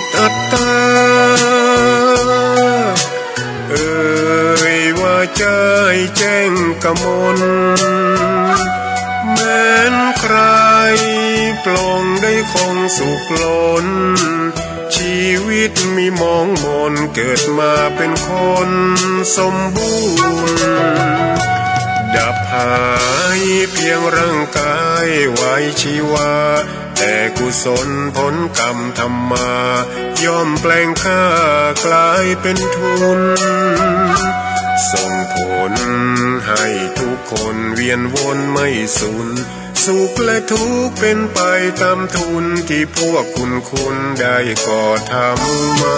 ดอัตตาเอ่ยว่าใจแจ้งกมลแม้นใครปลงได้คงสุขล้นชีวิตมีมองมนเกิดมาเป็นคนสมบูรณ์ดับหายเพียงร่างกายไว้ชีวาแต่กุศลผลกรรมทำมาย่อมแปลงค่ากลายเป็นทุนส่งผลให้ทุกคนเวียนวนไม่สูญสุขและทุกข์เป็นไปตามทุนที่พวกคุณได้ก่อทำมา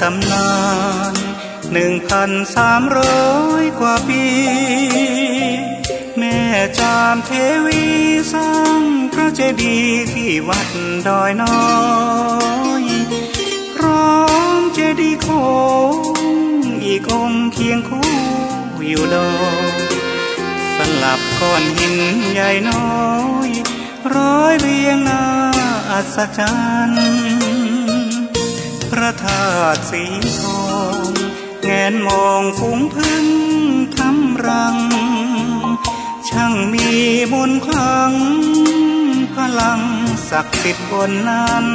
ตำนาน1,300 กว่าปีแม่จามเทวีสร้างพระเจดีย์ที่วัดดอยน้อยพร้อมเจดีย์โค้งอีกองค์เคียงคู่อยู่ดอยสลับก้อนหินใหญ่น้อยร้อยเรียงหน้าอัศจรรย์พระธาตุสีทองแงนมองฝูงพึ่งทำรังช่างมีมนต์ขลังพลังศักดิ์สิทธิ์บนนั้น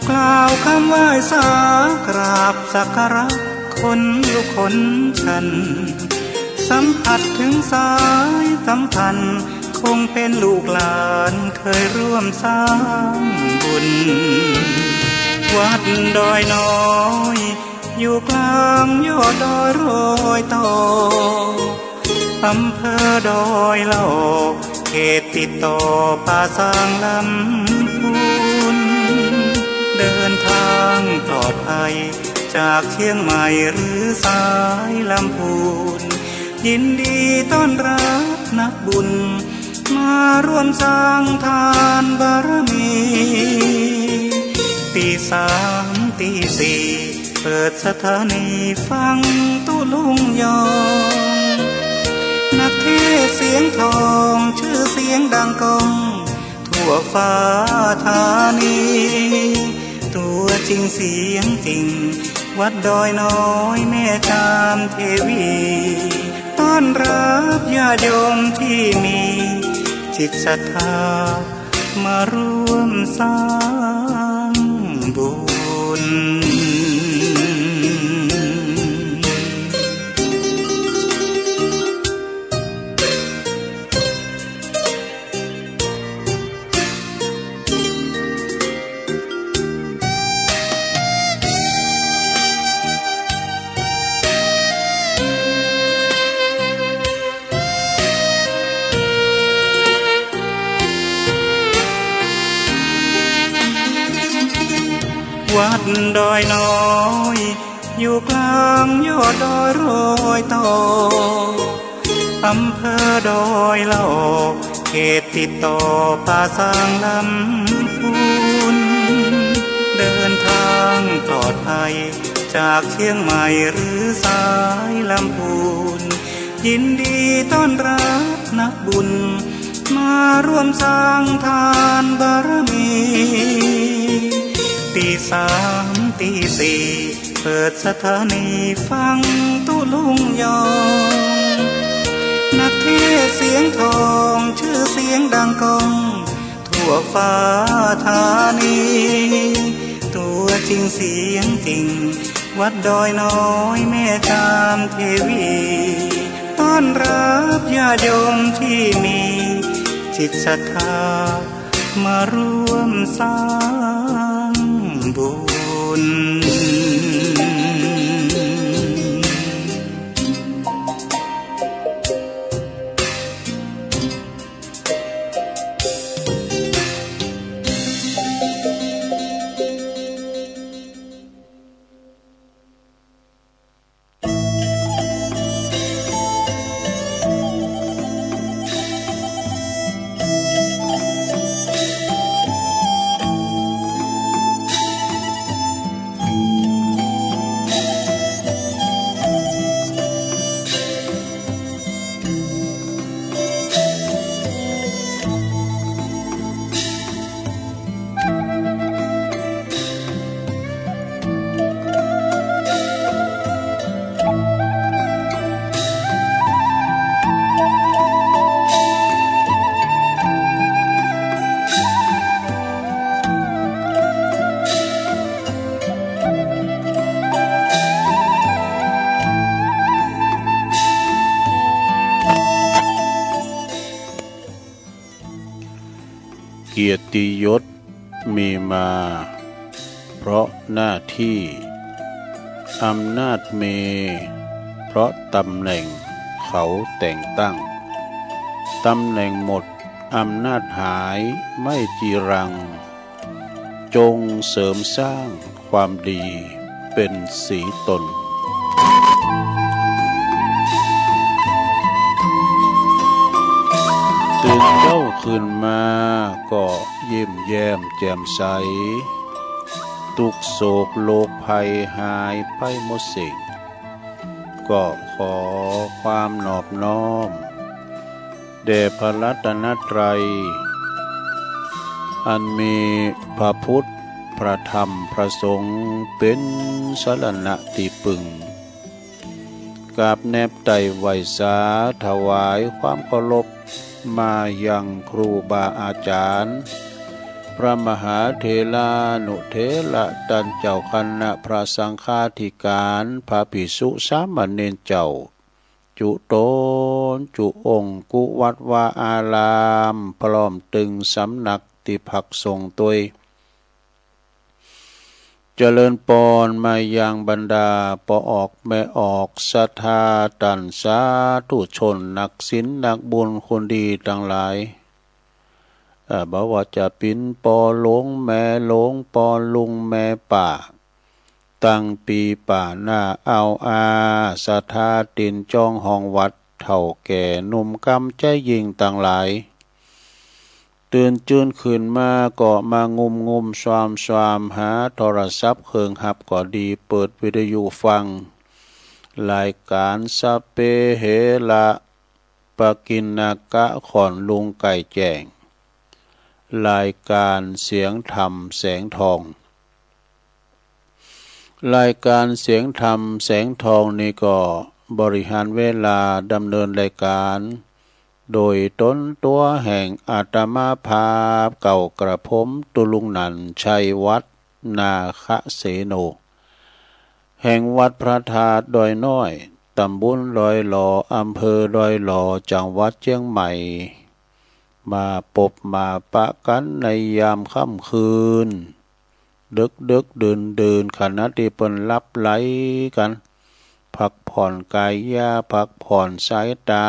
กล่าวคำไหว้สากราบสักการะคนลุกคนชันสัมผัสถึงสายสัมพันธ์คงเป็นลูกหลานเคยร่วมสร้างบุญวัดดอยน้อยอยู่กลางยอดดอยโรยต่ออำเภอดอยเหล่าเขตติดต่อป่าซางลำพูนเดินทางปลอดภัยจากเชียงใหม่หรือสายลำพูนยินดีต้อนรับนักบุญมาร่วมสร้างทานบารมีตี3 ตี 4เปิดสถานีฟังตุลุงยองนักเทศเสียงทองชื่อเสียงดังก้องทั่วฟ้าธานีตัวจริงเสียงจริงวัดดอยน้อยแม่จามเทวีต้อนรับญาติโยมที่มีจิตศรัทธามาร่วมสร้างบุญวัดดอยน้อยอยู่กลางยอดดอยโรยต่ออำเภอดอยเหล่าเขตติดต่อป่าซางลำพูนเดินทางปลอดภัยจากเชียงใหม่หรือสายลำพูนยินดีต้อนรับนักบุญมาร่วมสร้างทานบารมีตี3 ตี 4เปิดสถานีฟังตุลุงยองนักเทศเสียงทองชื่อเสียงดังก้องทั่วฟ้าธานีตัว จริงเสียงจริงวัดดอยน้อยแม่ตามเทวีต้อนรับญาติโยมที่มีจิตศรัทธามาร่วมสร้างบุญเกียรติยศมีมาเพราะหน้าที่อำนาจมีเพราะตำแหน่งเขาแต่งตั้งตำแหน่งหมดอำนาจหายไม่จีรังจงเสริมสร้างความดีเป็นสีตนตื่นเจ้าขึ้นมาก็ยิ้มแย้มแจ่มใสทุกโศกโลกภัยหายไปหมดสิ้นก็ขอความนอบน้อมแด่พระรัตนตรัยอันมีพระพุทธพระธรรมพระสงฆ์เป็นสรณะที่พึ่งกราบแนบไตรไวสาถวายความเคารพมายังครูบาอาจารย์พระมหาเถรานุเถระตันเจ้าคณะพระสังฆาธิการพระภิกษุสามเณรเจ้าจุโตนจุองค์กุวัดวาอารามพร้อมตึงสำนักที่พักทรงตัวยเจริญปอนมายังบรรดาปออกแม่ออกศรัทธาตันสาธุชนนักศีลนักบุญคนดีทั้งหลายบอกว่าจะปินปอหลงแม่หลงปอลุงแม่ป่าตั้งปีป่าหน้าเอาอาศรัทธาตินจองห้องวัดเฒ่าแก่หนุ่มกำใจยิงต่างหลายตื่นจื้นขึ้นมาก็มางุมสวามหาโทรศัพท์เครื่องหับก็ดีเปิดวิทยุฟังรายการสัพเพเหระปกิณกะขอนลุงไก่แจ้งรายการเสียงธรรมแสงทองรายการเสียงธรรมแสงทองนี่ก็บริหารเวลาดำเนินรายการโดยต้นตัวแห่งอาตมาภาพเก่ากระผมตุลุงนันชัยวัดนาคเสโนแห่งวัดพระธาตุดอยน้อยตำบลดอยหล่ออำเภอดอยหล่อจังหวัดเชียงใหม่มาปบมาปะกันในยามค่ำคืนดึกเดินขณะที่เปิ้นลับไหลกันพักผ่อนกายยาพักผ่อนสายตา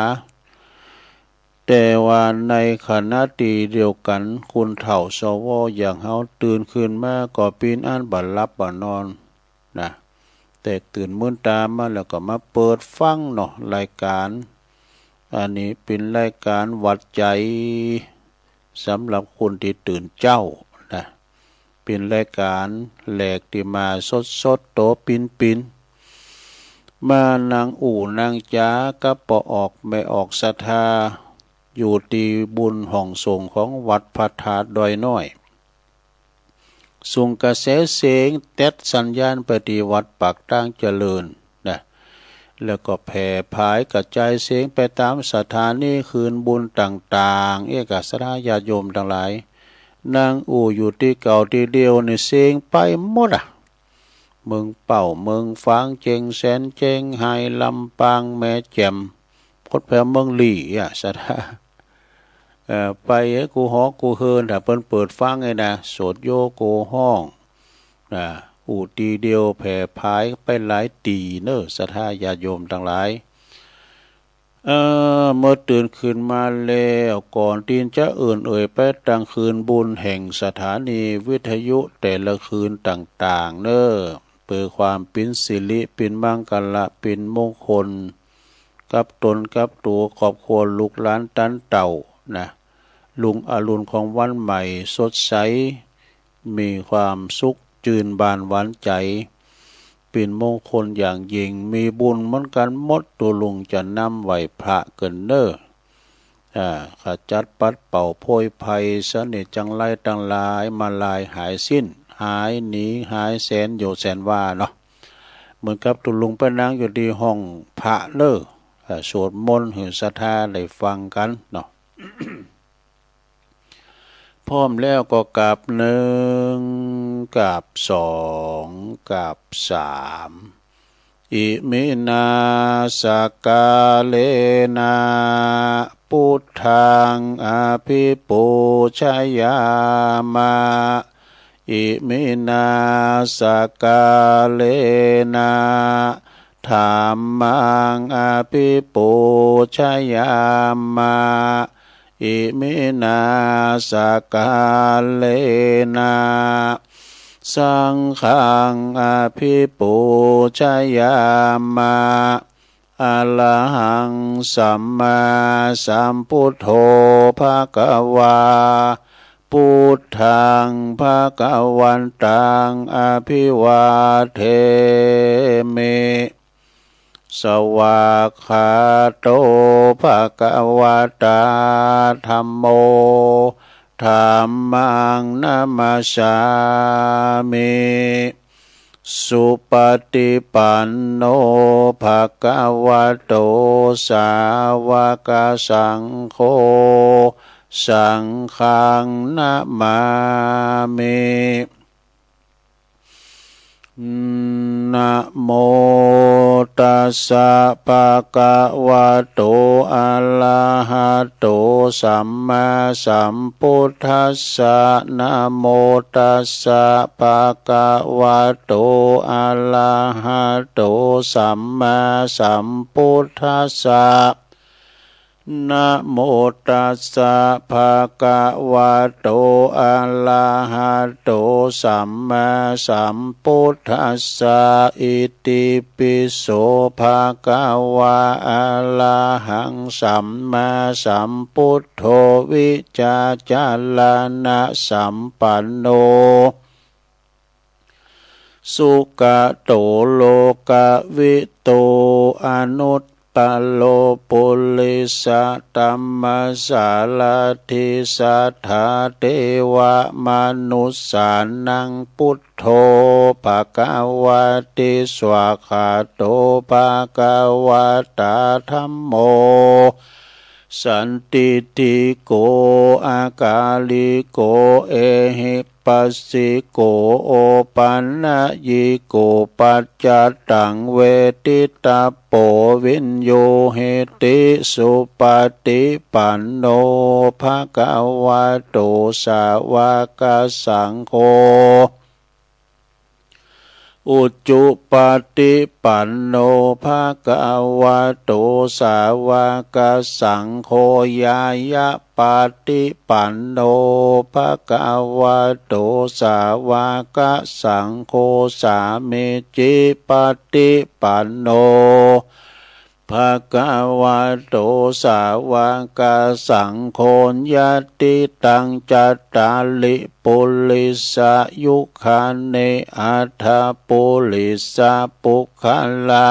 แต่ว่าในขณะที่เดียวกันคุณเฒ่าสวอย่างเฮาตื่นขึ้นมาก็ปีนอ่านบ่หลับบ่นอนนะแตกตื่นมื่นตามาแล้วก็มาเปิดฟังเนาะรายการอันนี้เป็นรายการวัดใจสำหรับคนที่ตื่นเจ้านะเป็นรายการแหลกที่มาสดโตปินมานางอู่นางจ้ากับปออกไม่ออกศรัทธาอยู่ที่บุญห้องส่งของวัดพระธาตุดอยน้อยส่งกระแสเสียงเต็ดสัญญาณไปที่วัดปากตั้งเจริญนะแล้วก็แผ่พายกระจายเสียงไปตามสถานีคืนบุญต่างๆเอกสารญาติโยมทั้งหลายนางอู่อยู่ที่เก่าที่เดียวในเสียงไปหมด เมืองเป่าเมืองฟางเจงแสนเจงไฮลำปางแม่แจ่มพดแผ่เมืองหลี่สะท่าไปกูฮอกกูเฮินถ้าเปิ้นเปิดฟังไงนะโสดโยโกห้องอูตีเดียวแผ่พายไปหลายตีเนอะสะท่าญาโยมทั้งหลายเมื่อตื่นขึ้นมาแล้วก่อนตีนจะไปตั้งคืนบุญแห่งสถานีวิทยุแต่ละคืนต่างๆเนอะเพื่อความเป็นสิริเป็นมังกละเป็นมงคลกับตนกับตัวครอบครัวลูกหลานตันเต่านะลุงอรุณของวันใหม่สดใสมีความสุขจืนบานหวานใจเป็นมงคลอย่างยิ่งมีบุญเหมือนกันหมดตัวลุงจะนำไหวพระเกินเนอขจัดปัดเป่าโพยภัยเสน่ห์จังไรตั้งหลายมาลายหายสิ้นหายหนีหายแสนโยแสนว่าเนาะเหมือนกับตัวลุงไปนั่งอยู่ที่ห้องพระเนอสวดมนต์หือศรัทธาได้ฟังกันเนาะ พร้อมแล้วก็กราบหนึ่งกราบสองกราบสามอิมินาสกาเลนะพุทธังอภิปูชยามะอิมินาสกาเลนะธัมมังอภิปูชยามะอิมินาสกาเลนะสังฆังอภิปูชยามะอะระหังสัมมาสัมพุทโธภควาพุทธังภควันตังอภิวาเทมิสวากขาโตภควตาธัมโมธัมมังนัมมัสสามิสุปฏิปันโนภควโตสาวกสังโฆสังฆังนะมามินะโมตัสสะภะคะวะโตอะระหะโตสัมมาสัมพุทธัสสะนะโมตัสสะภะคะวะโตอะระหะโตสัมมาสัมพุทธัสสะนะโมตัสสะภะคะวะโตอะระหะโตสัมมาสัมพุทธัสสะอิติปิโสภะคะวะอะระหังสัมมาสัมพุทโธวิจาจารณะสัมปันโนสุขโตโลกวิโตอนุตตโลปุริสตัมมัสสาลทิสัทธาเทวมนุสสานังพุทโธภควติสวากขาโตภควตาธัมโมสันติติโกอากาลิโกเอหิปัสสิโกโอปันนะยิโกปัจจัตตังเวทิตาโปวินโยเหติสุปฏิปันโนภควโตสาวกสังโฆอุจจุปฏิปันโนภควโตสาวกสังโฆญายะปฏิปันโนภควโตสาวกสังโฆสามิจิปฏิปันโนภควโตสาวกสังโฆญาติตังจัตตาลิปุริสายุคาเนอัฏฐปุริสาปุคลา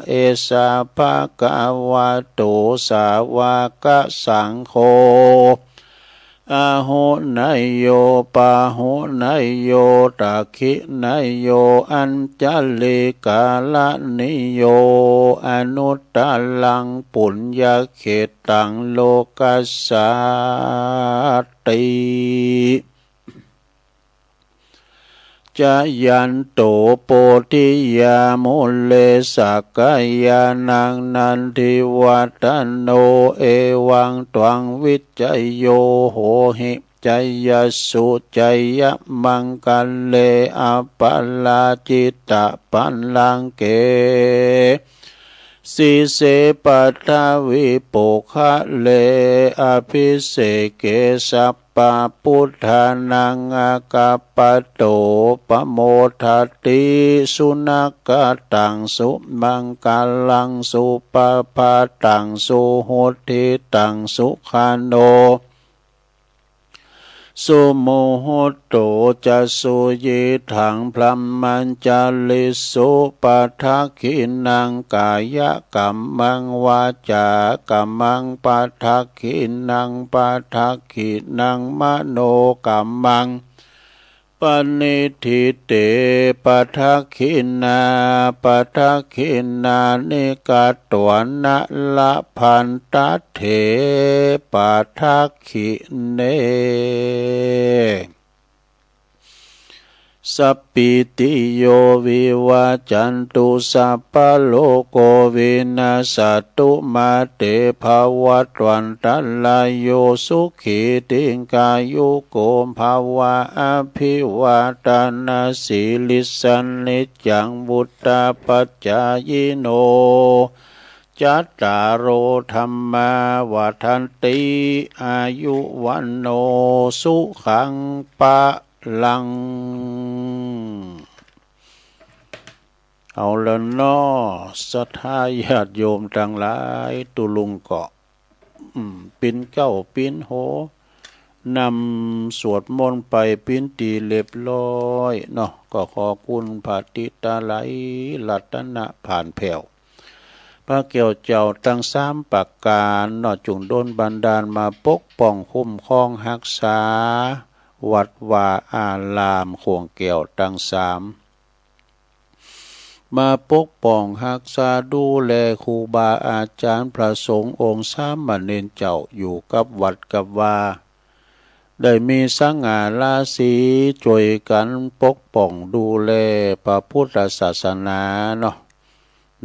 เอสาภควโตสาวกสังโฆอาหุนายโยปาหุนายโยตักขินายโยอัญจลิกาลนิโยอนุตตลังปุญญเขตังโลกัสสติ จะยันโตโปธิยามุเลสักกายานังนันทิวัตโนเอวังตวังวิจัยโยโหหิใจยสุใจยมังกัลเลอปัลลาจิตตปัลลังเกสีเสปัทธวิปุคะเลอภิเสเกสัพปะพุทธานังอากาปโตปโมทัตติสุนักกตังสุมังกัลลังสุปปาตังสุโหติตังสุขาโนสุโมโหโตจะสุยิถังพลัมมันจาลิสุปัทขินังกายกัมมังวาจากัมมังปัทขินังปัทขินังมโนกัมมังปณิทิเตปัทขินาปัทขินานิกาตวนะละพันตเถปัทขิเนสัพพิติโยวิวาจันตุสัพพะโลกวินาศตุมาเตภวัตวันตัลลายโยสุขีติกายุโกภาวะอภิวาทนาสีลิสันนิจังบุตตาปัจจายโนจัตตารโอธัมมาวัฏันติอายุวันโนสุขังปะลังเอาละน้อศรัทธาญาติโยมทั้งหลายตุลุงเกาะปินเก้าปินโหนำสวดมนต์ไปปินตีเรียบร้อยเนาะก็ขอคุณพระติตาไหลรัตนะผ่านแผ่วพระเกี่ยวเจ้าตั้ง3ประการเนาะจุงโดนบันดาลมาปกป้องคุ้มครองรักษาวัดวาอารามขวงเกี่ยวตั้ง3มาปกป้องรักษาดูแลครูบาอาจารย์พระสงฆ์องค์สามเณรเจ้าอยู่กับวัดกับวาได้มีสังฆาราศีช่วยกันปกป้องดูแลพระพุทธศาสนาเนาะ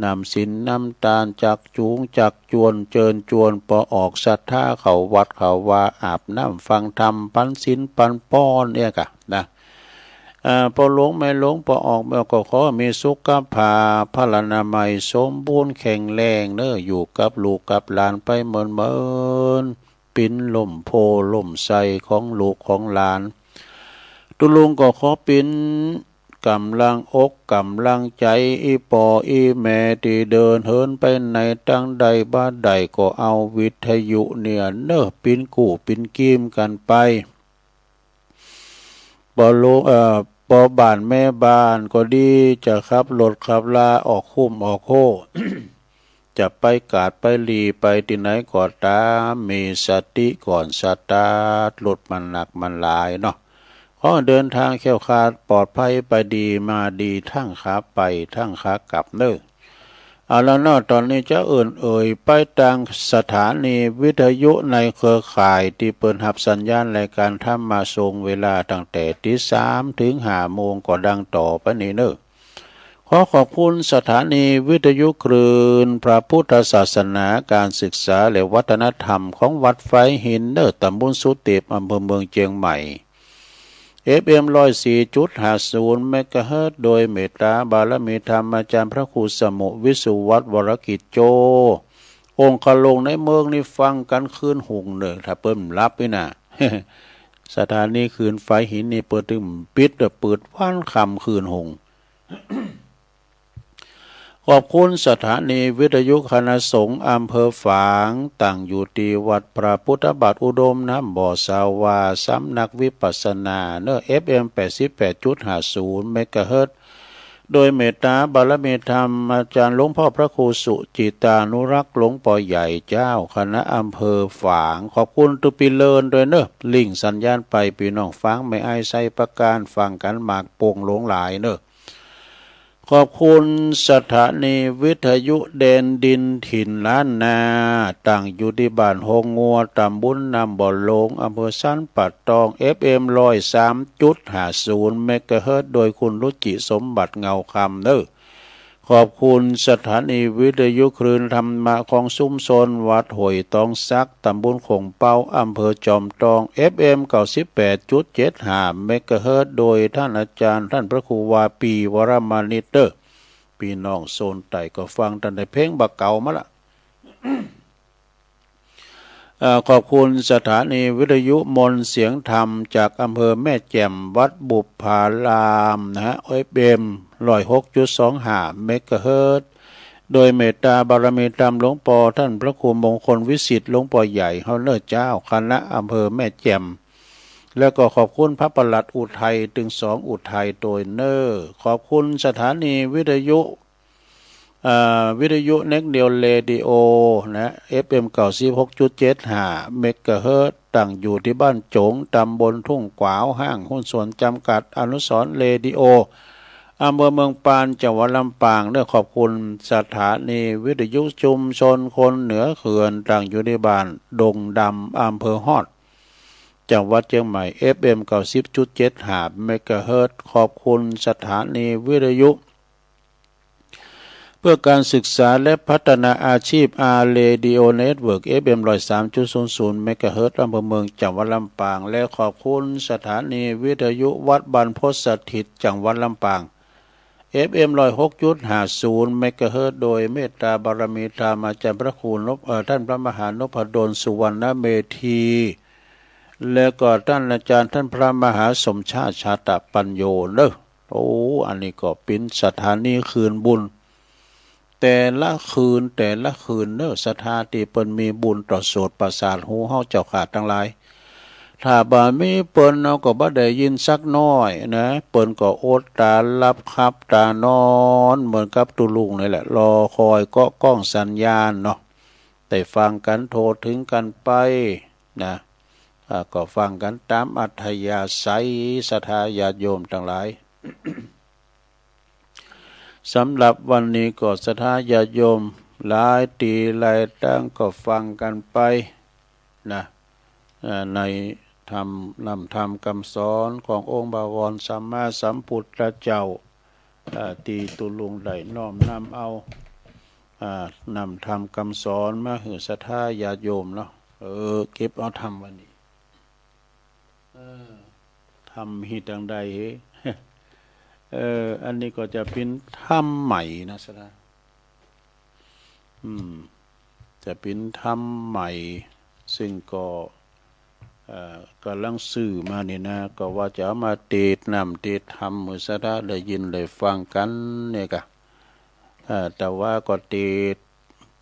นำศีลนำทานจักจูงจักจวนเจิญจวนปอออกศรัทธาเขาวัดเขาวาอาบน้ำฟังธรรมปันศีลปันป้อนเนี่ยกะนะพอหลงไม่หลงพอออกเมื่อก็ขอมีสุขภาพพลานามัยสมบูรณ์แข็งแรงเนออยู่กับลูกกับหลานไปเหมือนปิ้นล่มโพล่มใสของลูกของหลานตุลุงก็ขอปิ้นกำลังอกกำลังใจอีปออีแม่ที่เดินเหินไปในตั้งใดบ้านใดก็เอาวิทยุเนี่ยเนอปิ้นกู่ปิ้นกีมกันไปปอบ้านแม่บ้านก็ดีจะขับรถขับลาออกคุ้มออกโค จะไปกาดไปลีไปที่ไหนก็ตามมีสติก่อนสตาร์ทรถมันหนักมันหลายเนาะขอเดินทางแคล้วคลาดปลอดภัยไปดีมาดีทั้งขาไปทั้งขากลับเนอเอาแล้วเนาะตอนนี้จะเอ่ยไปทางสถานีวิทยุในเครือข่ายที่เปิดหับสัญญาณรายการทำมาทรงเวลาตั้งแต่ตี 3 ถึง 5 โมงก็ดังต่อไปนี้เนอขอขอบคุณสถานีวิทยุคลื่นพระพุทธศาสนาการศึกษาและวัฒนธรรมของวัดไฟหินเนอตำบลสุเตปอำเภอเมืองเชียงใหม่ FM 104.50 เมกะเฮิรตซ์โดยเมตตาบารมีธรรมอาจารย์พระครูสมุวิสุวัฒน์วรกิจโจองค์คลงในเมืองนี่ฟังกันคืนหุงเนอถ้าเปิ้นรับนี่นะ สถานีคืนไฟหินนี่เปิดถึงปิดเปิดวันค่ำคืนหุง ขอบคุณสถานีวิทยุคณะสงฆ์อำเภอฝางตั้งอยู่ที่วัดพระพุทธบาทอุดมน้ำบ่อสาวาสำนักวิปัสสนาเนอ FM 88.50 เมกะเฮิรตซ์ โดยเมตตาบารมีธรรมอาจารย์หลวงพ่อพระครูสุจิตานุรักษ์หลวงพ่อใหญ่เจ้าคณะอำเภอฝางขอบคุณตุปิเลินด้วยเนอะลิงสัญญาณไปพี่น้องฟังไม่ไอใส่ประการฟังกันหมากโป่งหลงหลายเนอะ ขอบคุณสถานีวิทยุแดนดินถิ่นล้านนาตั้งอยู่ที่บ้านโฮงงัวตำบลนำบ่อลงอำเภอสันป่าตอง FM 103.50 เมกะเฮิรตซ์โดยคุณรุจิสมบัติเงาคำเด้อขอบคุณสถานีวิทยุคลื่นธรรมะของซุ้มโซนวัดห้วยตองซักตำบลคงเป้าอำเภอจอมตอง FM 98.75 เมกะเฮิรตซ์โดยท่านอาจารย์ท่านพระครูวาปีวรมานิตเตอร์พี่น้องโซนไต่ก็ฟังตั้งแต่เพลงบักเก่ามาละ ขอบคุณสถานีวิทยุมนต์เสียงธรรมจากอำเภอแม่แจ่มวัดบุพพารามนะฮะ FM 106.25 เมกะเฮิรตซ์โดยเมตตาบารมีธรรมหลวงปู่ท่านพระครูมงคลวิสิทธิ์หลวงปู่ใหญ่เฮาเลิศเจ้าคณะอำเภอแม่แจ่มแล้วก็ขอบคุณพระปลัดอุทัยถึง2อุทัยโดยเนอร์ขอบคุณสถานีวิทยุเน็กเดียวเรดิโอนะ FM 96.75 เมกะเฮิรตซ์ตั้งอยู่ที่บ้านโจงตำบลทุ่งกวาวห้างหุ้นส่วนจำกัดอนุสรณ์เรดิโออำเภอเมืองปานจังหวัดลำปางด้วยขอบคุณสถานีวิทยุชุมชนคนเหนือเขื่อนตั้งอยู่ในบ้านดงดำอำเภอฮอดจังหวัดเชียงใหม่ FM 90.75 เมกะเฮิรตซ์ขอบคุณสถานีวิทยุเพื่อการศึกษาและพัฒนาอาชีพเรดิโอเน็ตเวิร์ก FM 103.00 เมกะเฮิรตซ์อำเภอเมืองจังหวัดลำปางและขอบคุณสถานีวิทยุวัดบรรพตสถิตจังหวัดลำปาง FM 106.50 เมกะเฮิรตซ์โดยเมตตาบารมีธรรมอาจารย์พระครูท่านพระมหานพดลสุวรรณเมธีและก็ท่านอาจารย์ท่านพระมหาสมชาติชาตปัญโยเด้ออันนี้ก็เป็นสถานีคืนบุญแต่ละคืนเนอสถาที่เปิ้นมีบุญต่อโสตประสาทหูเฮาเจ้าขาดทั้งหลายถ้าบ่มีเปิ้นเอาก็บ่ได้ยินสักน้อยนะเปิ้นก็อดตาหลับคับตานอนเหมือนกับตุลุงนี่แหละรอคอยเกาะก้องสัญญาณเนาะแต่ฟังกันโทรถึงกันไปนะก็ฟังกันตามอัธยาศัยศรัทธาญาติโยมทั้งหลาย สำหรับวันนี้ก็ศรัทธาญาติโยมหลายตีหลายตั้งก็ฟังกันไปนะในธรรมคำสอนขององค์บวรสัมมาสัมพุทธเจ้าตีตุลุงได้น้อมนำเอานำธรรมคำสอนมาให้ศรัทธาญาติโยมเนาะเก็บเอาธรรมวันนี้ทำหิตังใดอันนี้ก็จะเป็นธรรมใหม่นะสนะจะเป็นธรรมใหม่ซึ่งก็กำลังสื่อมานี่นะก็ว่าจะเอามาเทศนำเทศธรรมมือสนะได้ยินได้ฟังกันเนี่ยกะแต่ว่าก็เทศ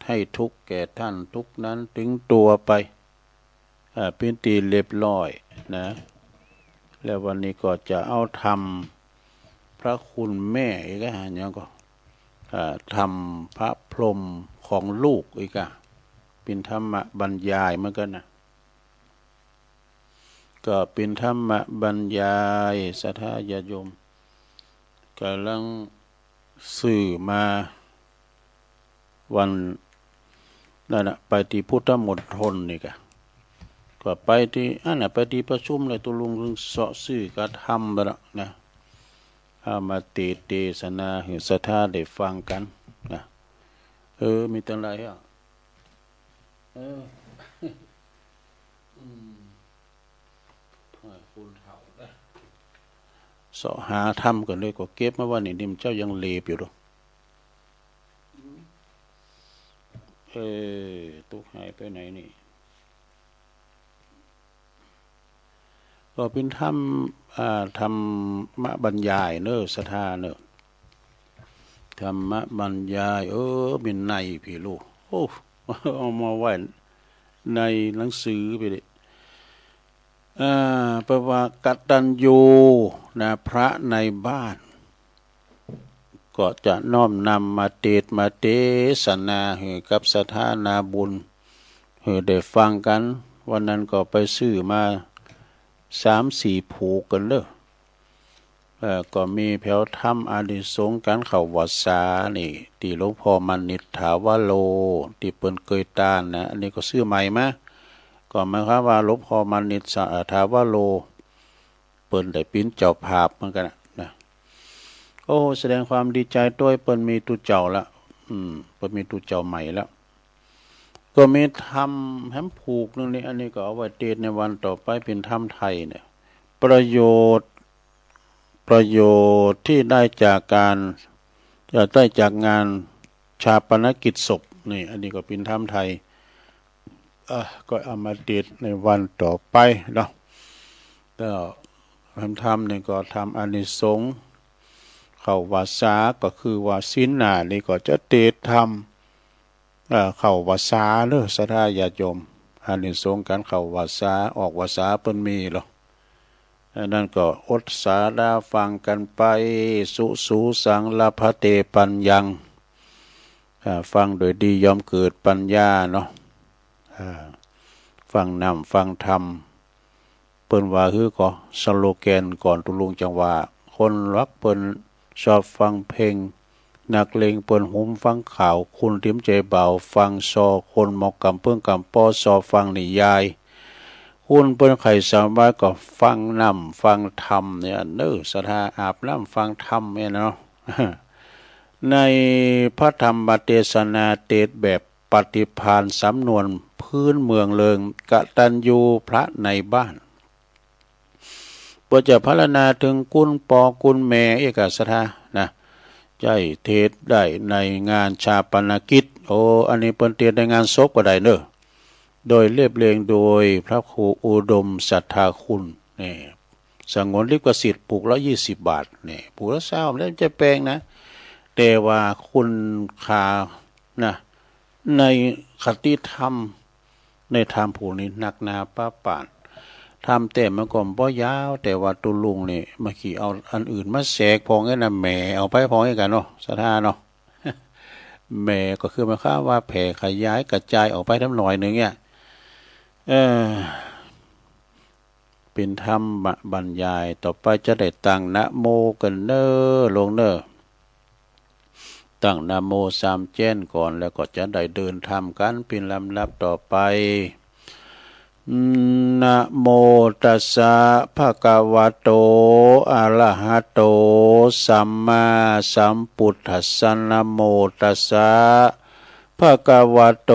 ให้ทุกแก่ท่านทุกนั้นถึงตัวไปเป็นตีเรียบร้อยนะแล้ววันนี้ก็จะเอาธรรมพระคุณแม่อีกอย่างก็ทำพระพรหมของลูกอีกเป็นธรรมบรรยายเหมือนกันนะก็เป็นธรรมบรรยายศรัทธาญาติโยมกำลังสื่อมาวันนั่นนะไปที่พุทธมณฑลนี่ก็ไปที่ไปที่ประชุมเลยตุลุงเสาะสื่อกระทำไปแล้วนะมาเทศนาให้ศรัทธาได้ฟังกันนะมีตั้งหลายคุณเฒ่าเสาะหาทำกันเลยก็เก็บมาว่านี่ดิมเจ้ายังเลบอยู่หรอตุกหายไปไหนนี่ก็เป็นธรรมบรรยายเนอะศรัทธาเนอะธรรมบรรยายเป็นในพี่ลูกเอามาไว้ในหนังสือไปดิแปลว่ากตัญญูนะพระในบ้านก็จะน้อมนำมาเทศนาให้กับศรัทธานาบุญให้ได้ฟังกันวันนั้นก็ไปซื้อมา3-4 ผูกกันเด้อ ก็มีแผวถ้ำอานิสงส์การเข้าวัดสานี่ที่หลวงพ่อมณิษฐาวโลที่เปิ้นเคยตานนะอันนี้ก็ชื่อใหม่มาก็หมายความว่าหลวงพ่อมณิษฐาวโลเปิ้นได้เป็นเจ้าภาพเหมือนกันนะโอ้แสดงความดีใจด้วยเปิ้นมีตุเจ้าละเปิ้นมีตุเจ้าใหม่แล้วก็มีทำแฮมผูกนึงนี่อันนี้ก็เอาไว้เทศในวันต่อไปเป็นธรรมไทยเนี่ยประโยชน์ที่ได้จากการได้จากงานชาปนกิจศพนี่อันนี้ก็เป็นธรรมไทยก็เอามาเทศในวันต่อไปเนาะแล้วทำนี่ก็ทำอานิสงส์เข้าวาสาก็คือว่าศีลหน้านี่ก็จะเทศทำเข้าวาสาเด้อศรัทธาญาติโยมอานิสงส์การเข้าวาสาออกวาสาเปิ้นมีหรอนั่นก็อดสาดาฟังกันไปสุสังลภเตปัญญังฟังโดยดียอมเกิดปัญญาเนาะฟังนำฟังธรรมเปิ้นว่าคือก็สโลแกนก่อนตุลุงจังว่าคนรักเปิ้นชอบฟังเพลงนักเลงเปิ้นหุมฟังข่าวคุณเตรียมใจเบาฟังซอคนหมอกกำเพิ่งกำป้อซอฟังนิยายคุณเปิ้นไข่สามารถก็ฟังนำฟังธรรมเนี่ยศรัทธาอาบน้ำฟังธรรมเนี่ยเนาะ ในพระธรรมเทศนาเทศแบบปฏิภาณสำนวนพื้นเมืองเลิงกตัญญูพระในบ้านเพื่อจะพัฒนาถึงกุลปอกุลแม่เอกศรัทธานะใจเทศได้ในงานชาปนกิจอันนี้เปิ้นเทศในงานศพก็ได้เนอะโดยเรียบเรียงโดยพระครูอุดมศรัทธาคุณนี่สงวนลิขสิทธิ์ปลูกละ20 บาทนี่ปลูกละ20แล้วจะแปลงนะแต่ว่าคุณค่านะในคติธรรมในธรรมผู้นี้หนักหนาป้าป่านทำแต่มันก็บ่ยาวแต่ว่าตุลุงนี่มาขี่เอาอันอื่นมาแสกพองไอ้น่ะแหมเอาไปพองให้กันเนาะศรัทธาเนาะ แหมก็คือหมายความว่าแผ่ขยายกระจายออกไปทั้งหน่อยนึงเนี่ยเป็นธรรมบรรยายต่อไปจะได้ตั้งนะโมกันเน้อลงเน้อตั้งนะโม3 แจ้นก่อนแล้วก็จะได้เดินธรรมกันเป็นลำดับต่อไปนะโมตัสสะภะคะวะโตอะระหะโตสัมมาสัมพุทธัสสะนะโมตัสสะภะคะวะโต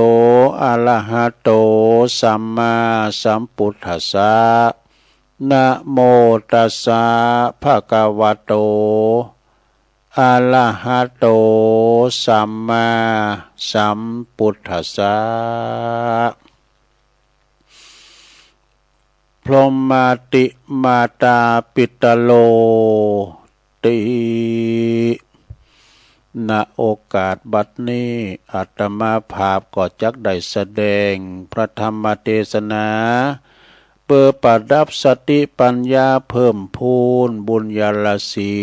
อะระหะโตสัมมาสัมพุทธัสสะนะโมตัสสะภะคะวะโตอะระหะโตสัมมาสัมพุทธัสสะพรหมาติมาตาปิตโลติณโอกาสบัดนี้อาตมาภาพก็จักได้แสดงพระธรรมเทศนาเพื่อประดับสติปัญญาเพิ่มพูนบุญญาลสี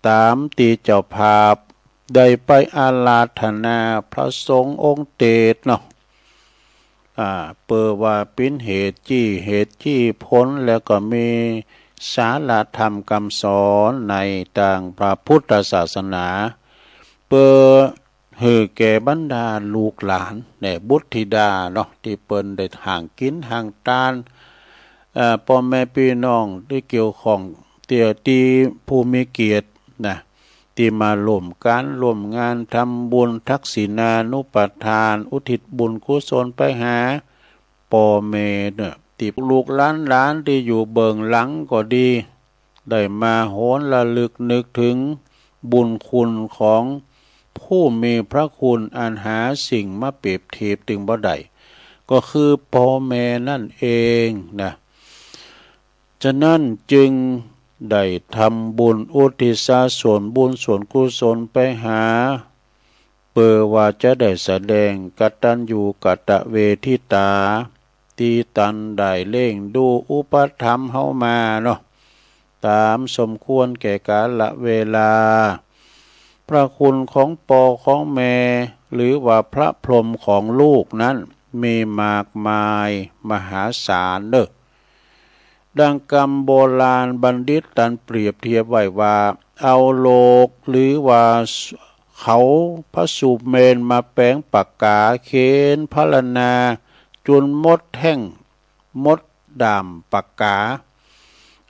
ตามตีเจ้าภาพได้ไปอาราธนาพระสงฆ์องค์เตศเนาะเปิดว่าเป็นเหตุจี้พ้นแล้วก็มีสาระธรรมคำสอนในทางพระพุทธศาสนาเปิดให้แก่บรรดาลูกหลานเนี่ยบุตรธิดาเนาะที่เปิ้นได้ห่างกินห่างตานพ่อแม่พี่น้องที่เกี่ยวข้องที่ผู้มีเกียรตินะที่มาร่วมงานทำบุญทักษิณานุปทานอุทิศบุญกุศลไปหาพ่อแม่เนี่ยที่ลูกหลานที่อยู่เบื้องหลังก็ดีได้มาโหนระลึกนึกถึงบุญคุณของผู้มีพระคุณอันหาสิ่งมาเปรียบเทียบถึงบ่ได้ก็คือพ่อแม่นั่นเองนะฉะนั้นจึงได้ทำบุญอุทิศส่วนบุญส่วนกุศลไปหาเพื่อว่าจะได้แสดงกตัญญูกตเวทิตาที่ตันได้เล่งดูอุปถัมภ์เฮามาเนาะตามสมควรแก่กาลเวลาพระคุณของพ่อของแม่หรือว่าพระพรหมของลูกนั้นมีมากมายมหาศาลเด้อ ดังกรรมโบราณบัณฑิตตันเปรียบเทียบไว้ว่าเอาโลกหรือว่าเขาพระสูบเมนมาแปลงปากกาเขนพรรณนาจนมดแท่งมดดามปากกา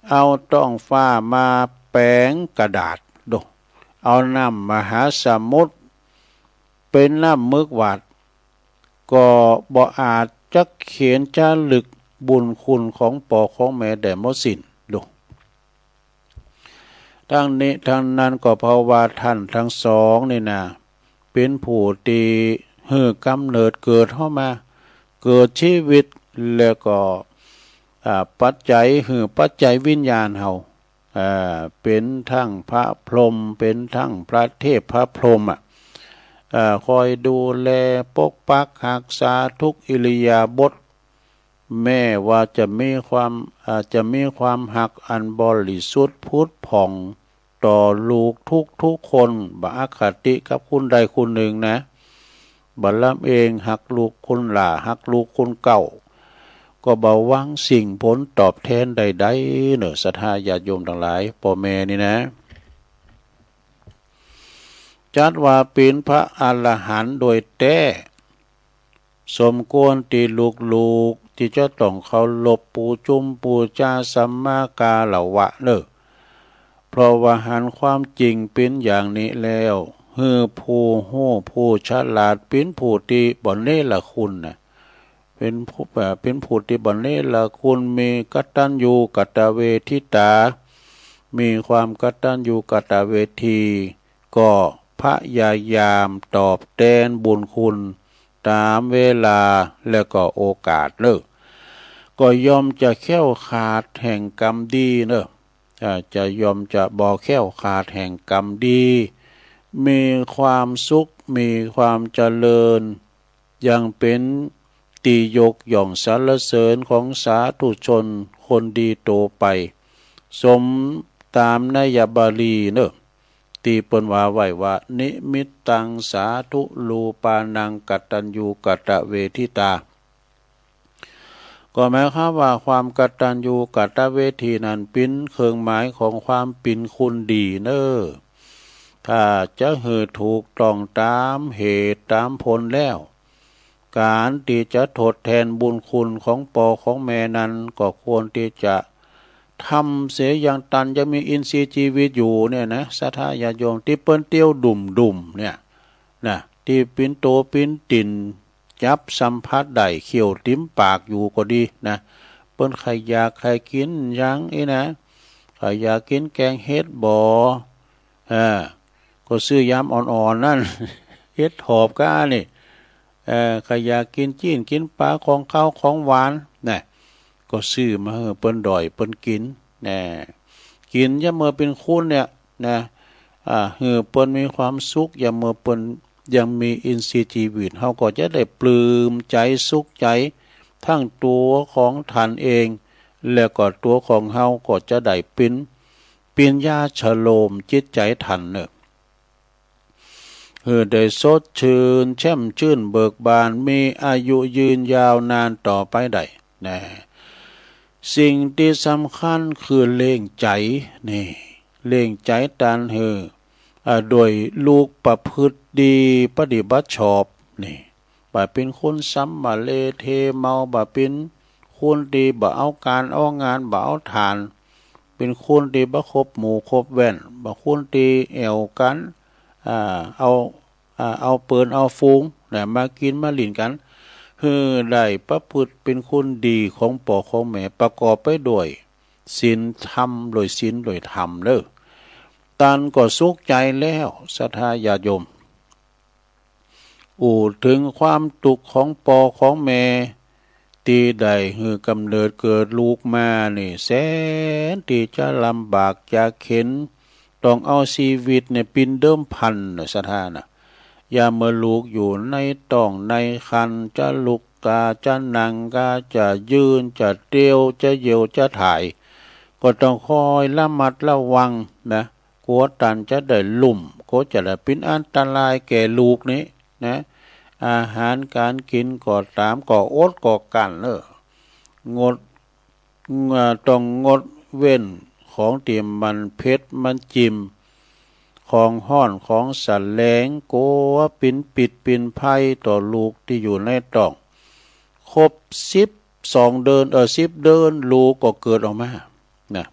เอาต้องฟ้ามาแปลงกระดาษดูเอาน้ำมหาสมุทรเป็นน้ำมึกหวาดก็บ่อาจจะเขียนจารึกบุญคุณของพ่อของแม่ได้หมดสิ้นดูทั้งนี้ทั้งนั้นก็เพราะว่าท่านทั้งสองนี่นะเป็นผู้ที่ฮือกำเนิดเกิดเข้ามาเกิดชีวิตแล้วก็ปัจจัยปัจจัยวิญญาณเฮาเป็นทั้งพระพรหมเป็นทั้งพระเทพพระพรหมคอยดูแลปกปักรักษาทุกอิริยาบถแม้ว่าจะมีความหักอันบริสุทธิ์พุทธผ่องต่อลูกทุกคนบ่อคติกับคุณใดคุณหนึ่งนะบัลลัมเองหักลูกคุณหล่าหักลูกคุณเก่าก็บ่หวังสิ่งผลตอบแทนใดๆเนอะศรัทธาญาติโยมทั้งหลายพ่อแม่นี่นะจัดว่าเป็นพระอรหันต์โดยแท้สมควรที่ลูกที่จะต้องเคารพปูจุมปูจาสัมมากาละวะเนอะเพราะว่าหันความจริงเป็นอย่างนี้แล้วผู้หู้ผู้ฉลาดเป็นผู้ที่บ่เนรคุณนะเป็นผู้ที่บ่เนรคุณมีกตัญญูกตเวทิตามีความกตัญญูกตเวทีก็พยายามตอบแทนบุญคุณตามเวลาและก็โอกาสเนอะก็ยอมจะแค้วขาดแห่งกรรมดีเนอะจะยอมจะบ่แค้วขาดแห่งกรรมดีมีความสุขมีความเจริญยังเป็นตียกย่องสรรเสริญของสาธุชนคนดีโตไปสมตามนัยบาลีเนอะตีเปิ้นว่าไว้ว่านิมิตตังสาธุลูปานังกตัญญูกตเวทิตาก็หมายความว่าความกตัญญูกตเวทีนั้นเป็นเครื่องหมายของความเป็นคุณดีเนอะถ้าจะถูกต้องตามเหตุตามผลแล้วการที่จะทดแทนบุญคุณของพ่อของแม่นั้นก็ควรที่จะทำเสียอย่างตันจะมีอินทรีย์ชีวิตอยู่เนี่ยนะศรัทธาญาติโยมที่เปิ้นเตี้ยวดุ่มเนี่ยนะที่ปิ้นโตปิ้นติ่นจับสัมผัสได้เขียวติ้มปากอยู่ก็ดีนะเปิ้นใครอยากใครกินยังนะใครอยากกินแกงเฮ็ดบ่ก็ซื้อยำอ่อนๆนั่นเฮ็ดหอบก้านี่ใครอยากกินจีนกินปลาของข้าวของหวานนะก็ซื้อมาเปิ้นด่อยเปิ้นกินนะกินอย่าเมื่อเป็นคุณเนี่ยนะเปิ้นมีความสุขอย่าเมื่อเปิ้นยังมีอินทรีย์ชีวิตเฮาก็จะได้ปลื้มใจสุขใจทั้งตัวของท่านเองแล้วก็ตัวของเฮาก็จะได้เป็นยาฉโลมจิตใจท่านเนอะได้สดชื่นแช่มชื่นเบิกบานมีอายุยืนยาวนานต่อไปได้นะสิ่งที่สำคัญคือเล่งใจนี่เล่งใจตันโดยลูกประพฤติดีปฏิบัติชอบนี่บ่เป็นคนซ้ำบ่เลเทเมาบ่เป็นคนดีบ่เอาการเอางานบ่เอาทานเป็นคนดีบ่คบหมู่คบแว่นบ่คนดีแอวกันเอาเปินเอาฟูงนะมากินมาหลินกันได้ประพฤติเป็นคนดีของพ่อของแม่ประกอบไปด้วยศีลธรรมโดยศีลโดยธรรมเด้อตันก็สุขใจแล้วศรัทธาญาติโยมถึงความทุกข์ของพ่อของแม่ตีได้กำเนิดเกิดลูกมานี่แสนที่จะลำบากจะเข็นต้องเอาชีวิตเนี่ยปินเดิมพันศรัทธานะอย่าเมื่อลูกอยู่ในท้องในครรภ์จะลุกกาจะนั่งกาจะยืนจะเตียวจะเหยียวจะถ่ายก็ต้องคอยระมัดระวังนะกลัวตันจะได้ลุ่มก็จะได้เป็นอันตรายแก่ลูกนี้นะอาหารการกินก็ตามก็อดก็กันง ต้องงดเว้นของที่มันเผ็ดมันจิ้มของห้อนของสันแลงโกวปินปิดปินไพ่ต่อลูกที่อยู่ในท้องครบ10 เดือนลูกก็เกิดออกมานะ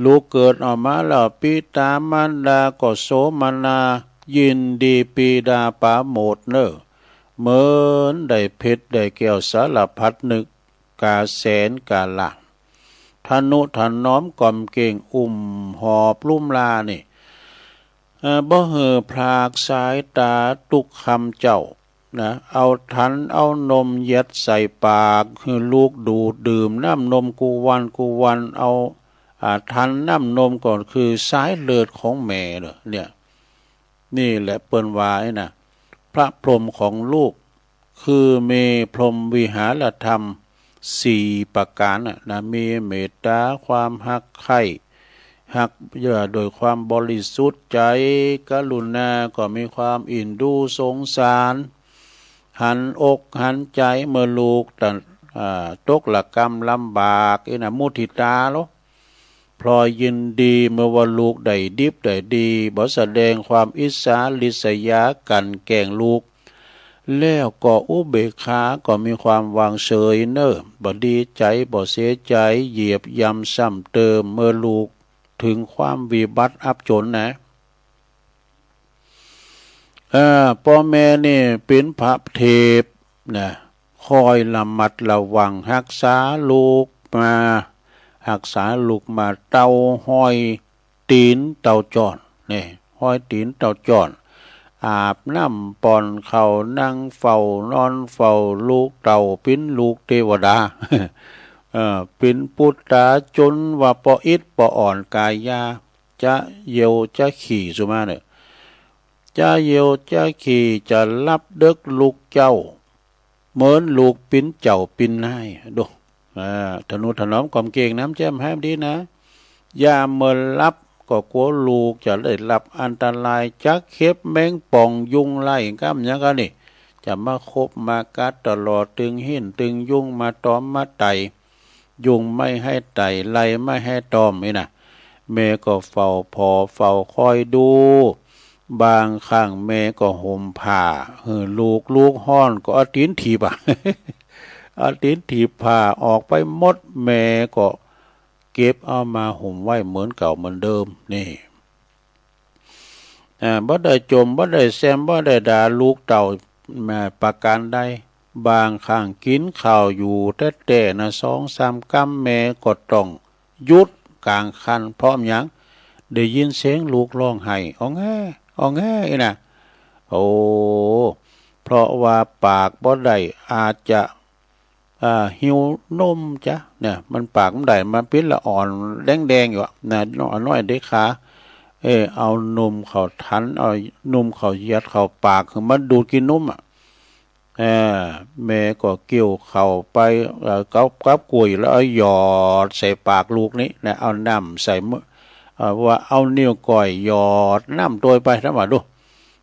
ลูกเกิดออกมาแล้วปิตามารดาก็โสมนายินดีปีดาปาโมดเนอเหมือนได้เพชรได้แก้วสารพัดนึกกาแสนกาละทนุถนอมกล่อมเก่งหอบลุ่มลานี่บ่เหือพรากสายตาตุกคำเจ้านะเอาทันเอานมยัดใส่ปากคือลูกดูดดื่มน้ำนมกูวันเอาทันน้ำนมก่อนคือสายเลือดของแม่เนี่ยนี่แหละเปิ้นว่าไอ้นะพระพรหมของลูกคือเมพรหมวิหารธรรม4 ประการนะมีเมตตาความหักใคร่หักโดยความบริสุทธิ์ใจกรุณาก็มีความอินดูสงสารหันอกหันใจเมื่อลูกตกละกรรมลำบากมุทิตาโลพลอยยินดีเมื่อว่าลูกได้ดิบได้ดีบ่แสดงความอิจฉาริษยากันแกล้งลูกแล้วก็อุเบกขาก็มีความวางเฉยบ่ดีใจบ่เสียใจเหยียบย่ำซ้ำเติมเมื่อลูกถึงความวิบัติอับจนนะพ่อแม่นี่เป็นพระเทพนะคอยระมัดระวังรักษาลูกมารักษาลูกมาเต้าห้อยตีนเต้าจอนนี่ห้อยตีนเต้าจอนอาบน้ำปอนเขานั่งเฝ้านอนเฝ้าลูกเต่าเป็นลูกเทวดา เป็นปุตตาจนว่าปออิดปออ่อนกายาจะเยวจะขี่สุมาเนี่ยจะเยวจะขี่จะรับเด็กลูกเจ้าเหมือนลูกปิ้นเจ้าปิ้นนายดูธนุถนอมความเก่งน้ำแจ่มให้ดีนะอย่าเมินรับก็กลัวลูกจะได้รับอันตรายจากเข็บแมงป่องยุงไล่ก้ามยังกันนี่จะมาคบมากัดตลอดตึงหินตึงยุงมาตอมมาไตยุงไม่ให้ไตไล่ไม่ให้ตอมนี่นะแม่ก็เฝ้าพอเฝ้าคอยดูบางครั้งแม่ก็ห่มผ้าลูกห้อนก็เอาตีนถีบเอาตีนถีบผ้าออกไปหมดแม่ก็เก็บเอามาห่มไว้เหมือนเก่าเหมือนเดิมนี่บ่ได้จมบ่ได้แซมบ่ได้ด่าลูกเต่าแม่ประการใดบางครั้งกินข้าวอยู่แต่นะ2-3 กำแม่ก็ต้องหยุดกลางคันเพราะหยังได้ยินเสียงลูกร้องไห้อ้อแงนะโอ้เพราะว่าปากบ่ได้อาจจะหิวนมจ้ะเนี่ยมันปากมันได้มันเป็นละอ่อนแดงอยู่นะน้อยเด็กขาเอานมเขาทันเอานมเขายัดเข้าปากคือมันดูดกินนมแม่ก็เกี่ยวเข้าไปกับกล้วยแล้วเอาหยอดใส่ปากลูกนี้นะเอาน้ำใส่ว่าเอานิ้วก้อยหยอดน้ำโดยไปทั้งหมดดู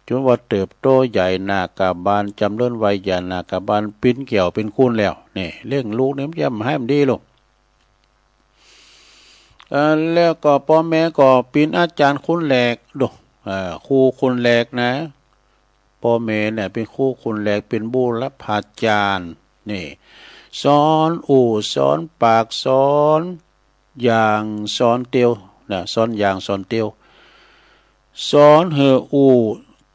จนว่าเติบโตใหญ่นากาบาลจำเริญวัยยานากาบาลปิ้นเกี่ยวเป็นคูนแล้วนี่เลี้ยงลูกเนี่ยมันจะให้มันดีลูกแล้วก็พ่อแม่ก็เป็นอาจารย์คุณแหลกดูครูคุณแหลกนะพ่อแม่เนี่ยเป็นครูคุณแหลกเป็นบูรพาจารย์นี่สอนสอนปากสอนอย่างสอนเตียวนะสอนอย่างสอนเตียวสอนเฮ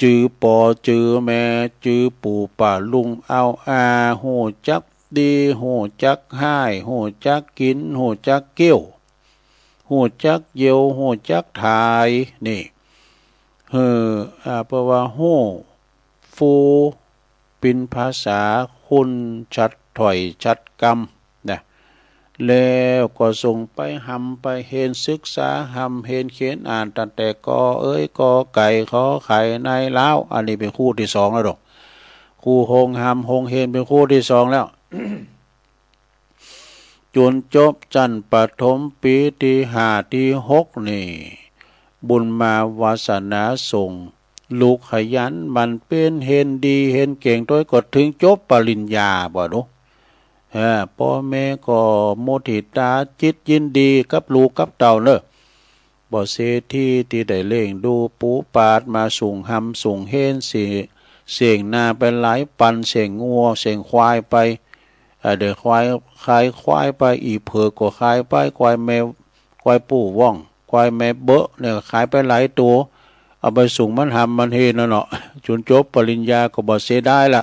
จือปอจือแม่จือปู่ป่าลุงเอาโหจักดีโหจักให้โหจักกินโหจักเกี้ยวโหจักเยวโหจักถ่ายนี่เพราะว่าโหฟูเป็นภาษาคุณชัดถอยชัดกรรมนะแล้วก็ส่งไปหำไปเห็นศึกษาหำเห็นเขียนอ่านตั้งแต่กอไก่ขอไข่ในล้าวอันนี้เป็นคู่ที่2แล้วดอกคู่หงหำหงเห็นเป็นคู่ที่2แล้ว จนจบจันปฐมปีที่5ที่6นี่บุญมาวาสนาส่งลูกขยันมันเป็นเห็นดีเห็นเก่งโดยก็ถึงจบปริญญาบ่ดู พ่อแม่ก็โมทิตาจิตยินดีกับลูกกับเต่าเนอะบ่เสที่ได้เล่งดูปูปาดมาสูงหำสูงเฮนเสียงนาไปหลายปันเสียงงัวเสียงควายไปเดี๋ยวควายไปอีเผือกก็ขายไปควายแมวควายปู่ว่องควายแม่เบอะเนี่ยขายไปหลายตัวเอาไปส่งมันหำมันเฮนเนาะจนจบปริญญาก็บ่เสียได้ละ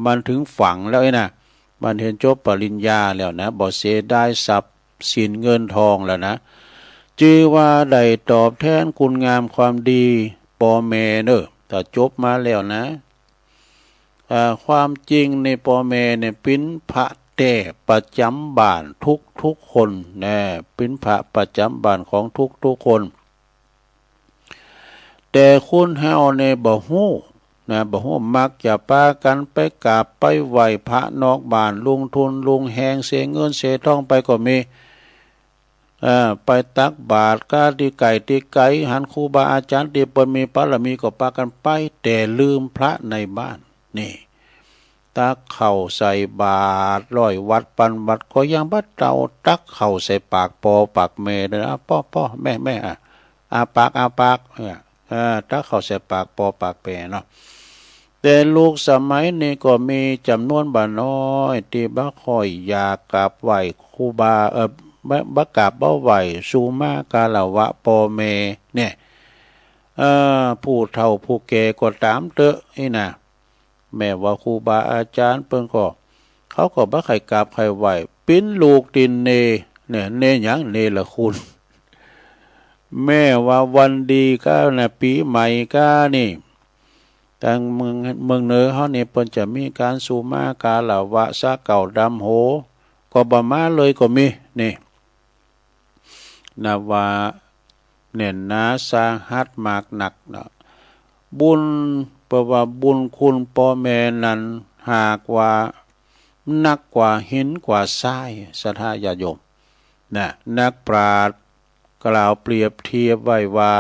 มันถึงฝังแล้วนะมันเห็นจบปริญญาแล้วนะบ่เสียได้ทรัพย์สินเงินทองแล้วนะจื่อว่าได้ตอบแทนคุณงามความดีพ่อแม่เนอะถ้าจบมาแล้วนะความจริงในพ่อแม่เนี่ยเป็นพระแต่ประจำบ้านทุกคนนะเป็นพระประจำบ้านของทุกคนแต่คุณเฮาในบ่ฮู้นะบ่ฮู้มักจะพากันไปกราบไปไหว้พระนอกบ้านลงทุนลงแหงเสียเงินเสียทองไปก็มีไปตักบาตรกาที่ไก่หันครูบาอาจารย์ที่เปิ้นมีบารมีก็พากันไปแต่ลืมพระในบ้านนี่ตักเข้าใส่บาตรร้อยวัดปันวัดก็ยังบ่เจ้าตักเข้าใส่ปากปอปากแม่นะพ่อแม่อาปากตักเข้าใส่ปากปอปากแม่เนาะแต่ลูกสมัยนี้ก็มีจำนวนบ่น้อยที่บ่ค่อยอยากกราบไหว้ครูบาบักกาบบ่ไหวสูมากาลวะปอเมเนี่ยผู้เฒ่าผู้แก่ก็ตามเตอะนี่นะแม้ว่าครูบาอาจารย์เพิ่นก็เขาก็บ่ใครกราบใครไหวปิ้นลูกตินเนเนี่ยเนหยังเนละคุณแม่ว่าวันดีก็นะปีใหม่ก็นี่ทางเมืองเหนือเฮานี่เพิ่นจะมีการสูมากาลวะซะเก่าดำโหก็บ่มาเลยก็มีนี่นะว่าเน่นนาสาหัสมากหนักนะบุญเพราะว่าบุญคุณพ่อแม่นั้นหากว่านักกว่าหินกว่าทรายศรัทธาญาติโยมนะนักปราชญ์กล่าวเปรียบเทียบไว้ว่า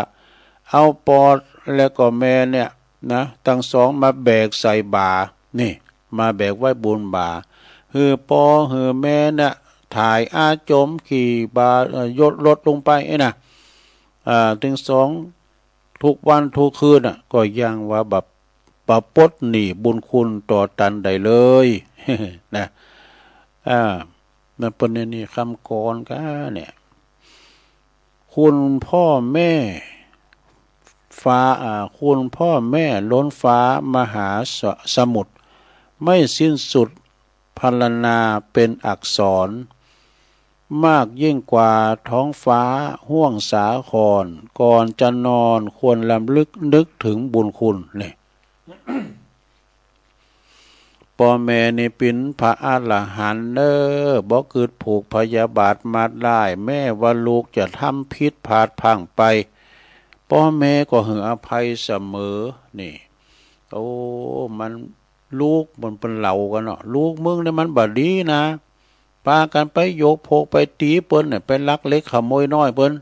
เอาปอดและก็แม่เนี่ยนะทั้งสองมาแบกใส่บ่านี่มาแบกไว้บนบ่าฮือปอฮือแม่น่ะถ่ายอาจมขี่บายดรถลงไปนะถึงสองทุกวันทุกคืนก็ยังว่าแบบประปดหนีบุญคุณต่อตันได้เลยนะนั่นเป็นนี่คำกรก็เนี่ยคุณพ่อแม่ฟ้าคุณพ่อแม่ล้นฟ้ามหาสมุทรไม่สิ้นสุดพรรณนาเป็นอักษรมากยิ่งกว่าท้องฟ้าห้วงสาครก่อนจะนอนควรลำลึกนึกถึงบุญคุณนี่ พ่อแม่นี่เป็นพระอรหันต์บ่เกิดผูกพยาบาทมาได้แม่ว่าลูกจะทำผิดพลาดพลั้งไปพ่อแม่ก็ให้อภัยเสมอนี่โอ้มันลูกมันเป็นเหล่ากันเนาะลูกมึงเนี่ยมันบ่ดีนะพากันไปโยกโพกไปตีเปิ้นเนี่ยไปลักเล็กขโมยน้อยเปิ้น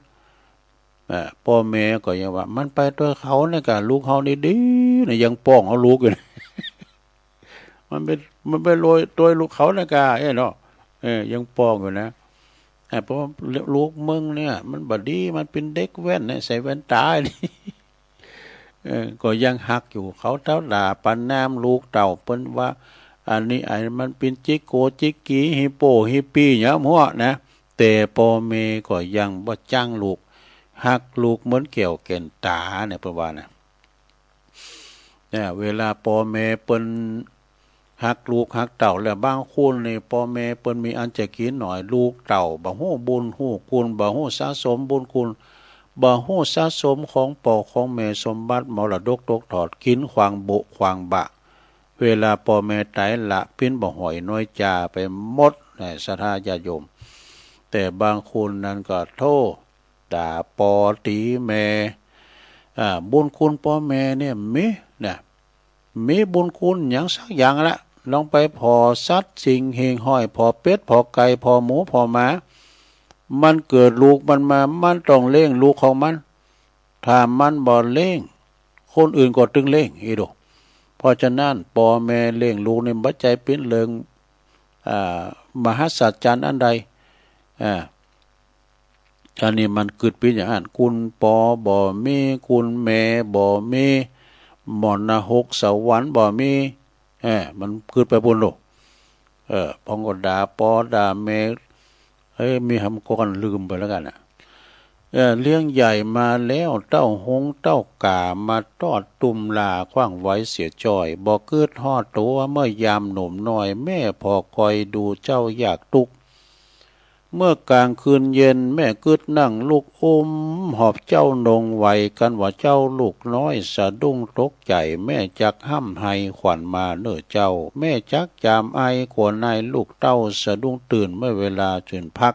พ่อแม่ก็ยังว่ามันไปตัวเขาเนี่ยกะลูกเขานี่ดีเนี่ยยังป้องเอาลูกอยู่ มันเป็นโรยตัวลูกเขาเนี่ยกะเนาะยังป้องอยู่นะเพราะลูกมึงเนี่ยมันบ่ดีมันเป็นเด็กแว่นเนี่ยใส่แว่นตานี่ ก็ยังหักอยู่เขาเท่าด่าปันน้ำลูกเต่าเปิ้นว่าอันนี้มันเป็นจิกโกจิกกีฮิปโปฮิปปี้เนี่ยมั่วนะแต่พ่อแม่ก็ยังบ่จ้างลูกหักลูกเหมือนเกี่ยวแก่นตาเนี่ยเพิ่นว่านะเนี่ยเวลาพ่อแม่เปิ้นหักลูกหักเต่าแล้วบางคนนี่พ่อแม่เปิ้นมีอันจะกินหน่อยลูกเต่าบ่ฮู้บุญฮู้คุณบ่ฮู้สะสมบุญคุณบ่ฮู้สะสมของพ่อของแม่สมบัติมรดกตกทอดกินขวางโบขวางบะเวลาพ่อแม่ตายละปิ้นบ่หอยน้อยจาไปหมดศรัทธาญาติโยมแต่บางคนนั้นก็โทษด่าปอตีแม่บุญคุณพ่อแม่เนี่ยมีบุญคุณอย่างสักอย่างละลองไปพอสัตว์สิ่งเฮงห้อยพอเป็ดพอไก่พอหมูพอหมามันเกิดลูกมันมามันต้องเลี้ยงลูกของมันถ้ามันบ่เลี้ยงคนอื่นก็ตึงเลี้ยงอีโดเพราะฉะนั้นพ่อแม่เลี้ยงลูกในบัดใจเป็นเริง มหัศจรรย์อันใดอันนี้มันเกิดเป็นอย่างนั้นคุณปอบ่มีคุณแม่บ่มีหมอนนรกสวรรค์บ่มีมันเกิดไปบนโลกพองก็ด่าปอด่าแม่มีคำก่อนลืมไปแล้วกันเลี้ยงใหญ่มาแล้วเต้าหงเต้ากามาทอดตุ่มลาขว้างไว้เสียจ่อยบ่เกิดฮอดตัวเมื่อยามหนุ่มน้อยแม่พอคอยดูเจ้าอยากตุกเมื่อกลางคืนเย็นแม่กึดนั่งลูกหอบเจ้านงไวกันว่าเจ้าลูกน้อยสะดุ้งตกใจแม่จักห้ำให้ขวัญมาเน้อเจ้าแม่จักจามไอขวนในลูกเต้าสะดุ้งตื่นเมื่อเวลาตื่นพัก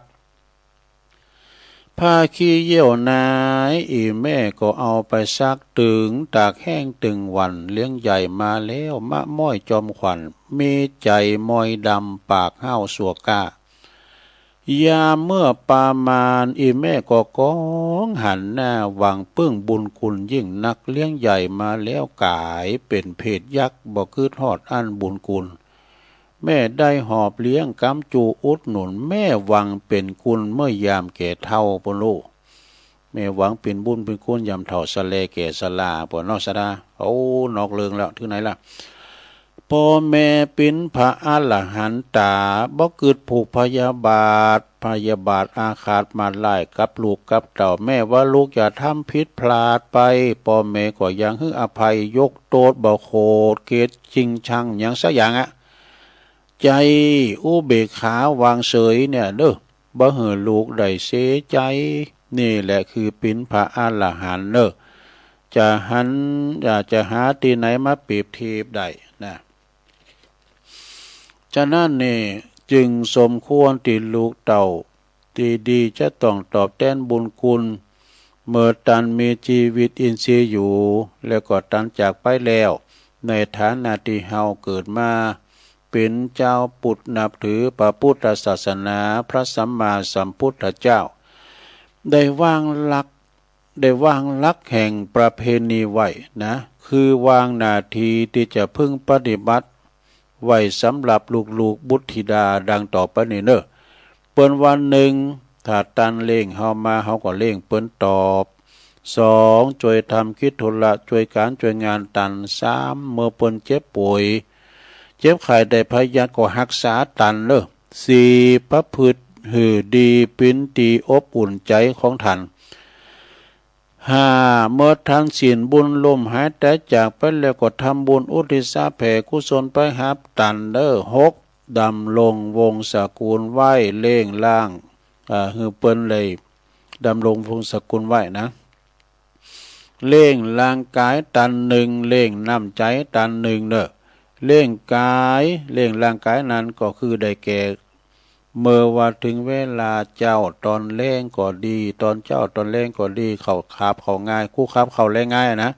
ผ้าขี้เยี่ยวนายแม่ก็เอาไปซักตึงตากแห้งตึงวันเลี้ยงใหญ่มาแล้วมะม้อยจอมขวัญมีใจมอยดำปากห้าวสัวก้ายามเมื่อปามาณแม่ก็ก้องหันหน้าหวังปึ้งบุญคุณยิ่งนักเลี้ยงใหญ่มาแล้วกายเป็นเพศยักษ์บ่คืดฮอดอันบุญคุณแม่ได้หอบเลี้ยงกำจูอุดหนุนแม่หวังเป็นคุณเมื่อยามแก่เท่าปนโลแม่หวังเป็นบุญเป็นคุณยามเท่าสะเลแก่สลาปนนอกสดานอกเลืองแล้วถึงไหนล่ะพ่อแม่เป็นพระอรหันตาบ่เกิดผูกพยาบาทอาฆาตมาไล่กับลูกกับเต่าแม่ว่าลูกอย่าทำผิดพลาดไปพ่อแม่ก็ยังให้อภัยยกโทษบ่โคตรเกตจริงชังอย่างสักอย่างใจอุเบกขาวางเฉยเนี่ยเด้อบ่เหือลูกได้เสียใจนี่แหละคือเป็นพระอรหันต์เด้อจะหาที่ไหนมาเปรียบเทียบได้นะฉะนั้นนี่จึงสมควรที่ลูกเต่าที่ดีจะต้องตอบแทนบุญคุณเมื่อตันมีชีวิตอินทรีย์อยู่แล้วก็ตันจากไปแล้วในฐานะที่เฮาเกิดมาเป็นเจ้าปุตนับถือพระพุทธศาสนาพระสัมมาสัมพุทธเจ้าได้วางหลักแห่งประเพณีไว้นะคือวางหน้าที่ที่จะพึงปฏิบัติไว้สำหรับลูกบุตรธิดาดังต่อไปนี้เนอะเปิ้นวันหนึ่งถ้าตันเล่งเฮามาเฮาก็เล่งเปิ้นตอบ2ช่วยทำคิดธุระช่วยการช่วยงานตัน3เมื่อเปิ้นเจ็บป่วยเจ็บไข้ได้พยาธิก็รักษาตันเนอะ4ประพฤติหือดีปินตีอบอุ่นใจของท่าน5เมื่อท่านศีลบุญลมหายแต่จากไปแล้วก็ทำบุญอุทิศแผ่กุศลไปหับตันเด้อ6ดำลงวงศกุลไหวเล่งล่างฮือเปิ้นเลยดำลงวงศกุลไหวนะเล่งร่างกายตัน1เล่งน้ำใจตัน1เด้อเล่งกายเล่งร่างกายนั้นก็คือได้แก่เมื่อว่าถึงเวลาเจ้าตอนเล่งก็ดีตอนเจ้าตอนเล่งก็ดีเขาขับเขาง่ายคู่ขับเขาเล่งง่ายนะ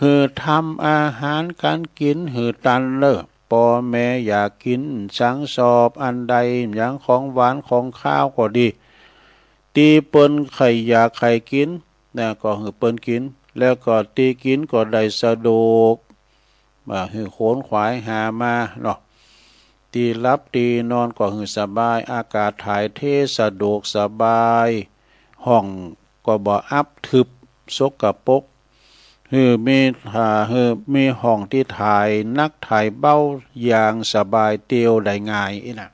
หือทำอาหารการกินหือตันเด้อพ่อแม่อยากกินสังสอบอันใดอย่างของหวานของข้าวก็ดีตีเปิ้นไข่อยากไข่กินนะก็หือเปิ้นกินแล้วก็ตีกินก็ได้สะดวกหือโขนขวายหามาเนาะตีรับตีนอนก็หือสบายอากาศถ่ายเทสะดวกสบายห้องก็บ่อับทึบสกปรกมีห้องที่ถ่ายนักถ่ายเบ้าอย่างสบายเตียวได้ง่ายนะ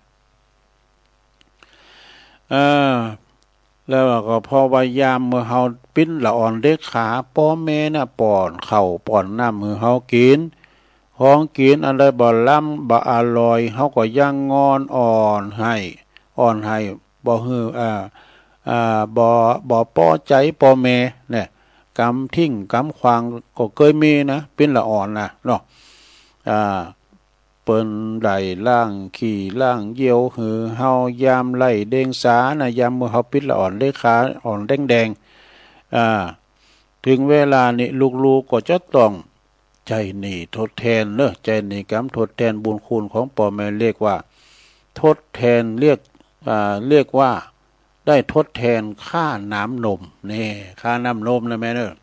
แล้วก็พอวายามเมื่อเฮาปิ้นละอ่อนเด็กขาป้อแม่น่ะป้อนข้าวป้อนน้ำมือเฮากินของกินอะไรบ่ล้ำบ่อร่อยเฮาก็ยังงอนอ่อนให้บ่ฮือบ่ป้อใจป้อแม่เนี่ยกำทิ้งกำควางก็เคยมีนะเป็นละอ่อนนะเนาะเปิ้นไล่ล่างขี่ล่างเยี่ยวหือเฮายามไล่เด้งสานะยามมือเฮาปิดละอ่อนเลขาอ่อนแดงถึงเวลานี้ลูกๆก็จะต้องใจนี่ทดแทนเนอะใจนี่กำทดแทนบุญคุณของพ่อแม่เรียกว่าทดแทนเรียกว่าได้ทดแทนค่าน้ำนมนี่ค่าน้ำนมนะแม่เนอะ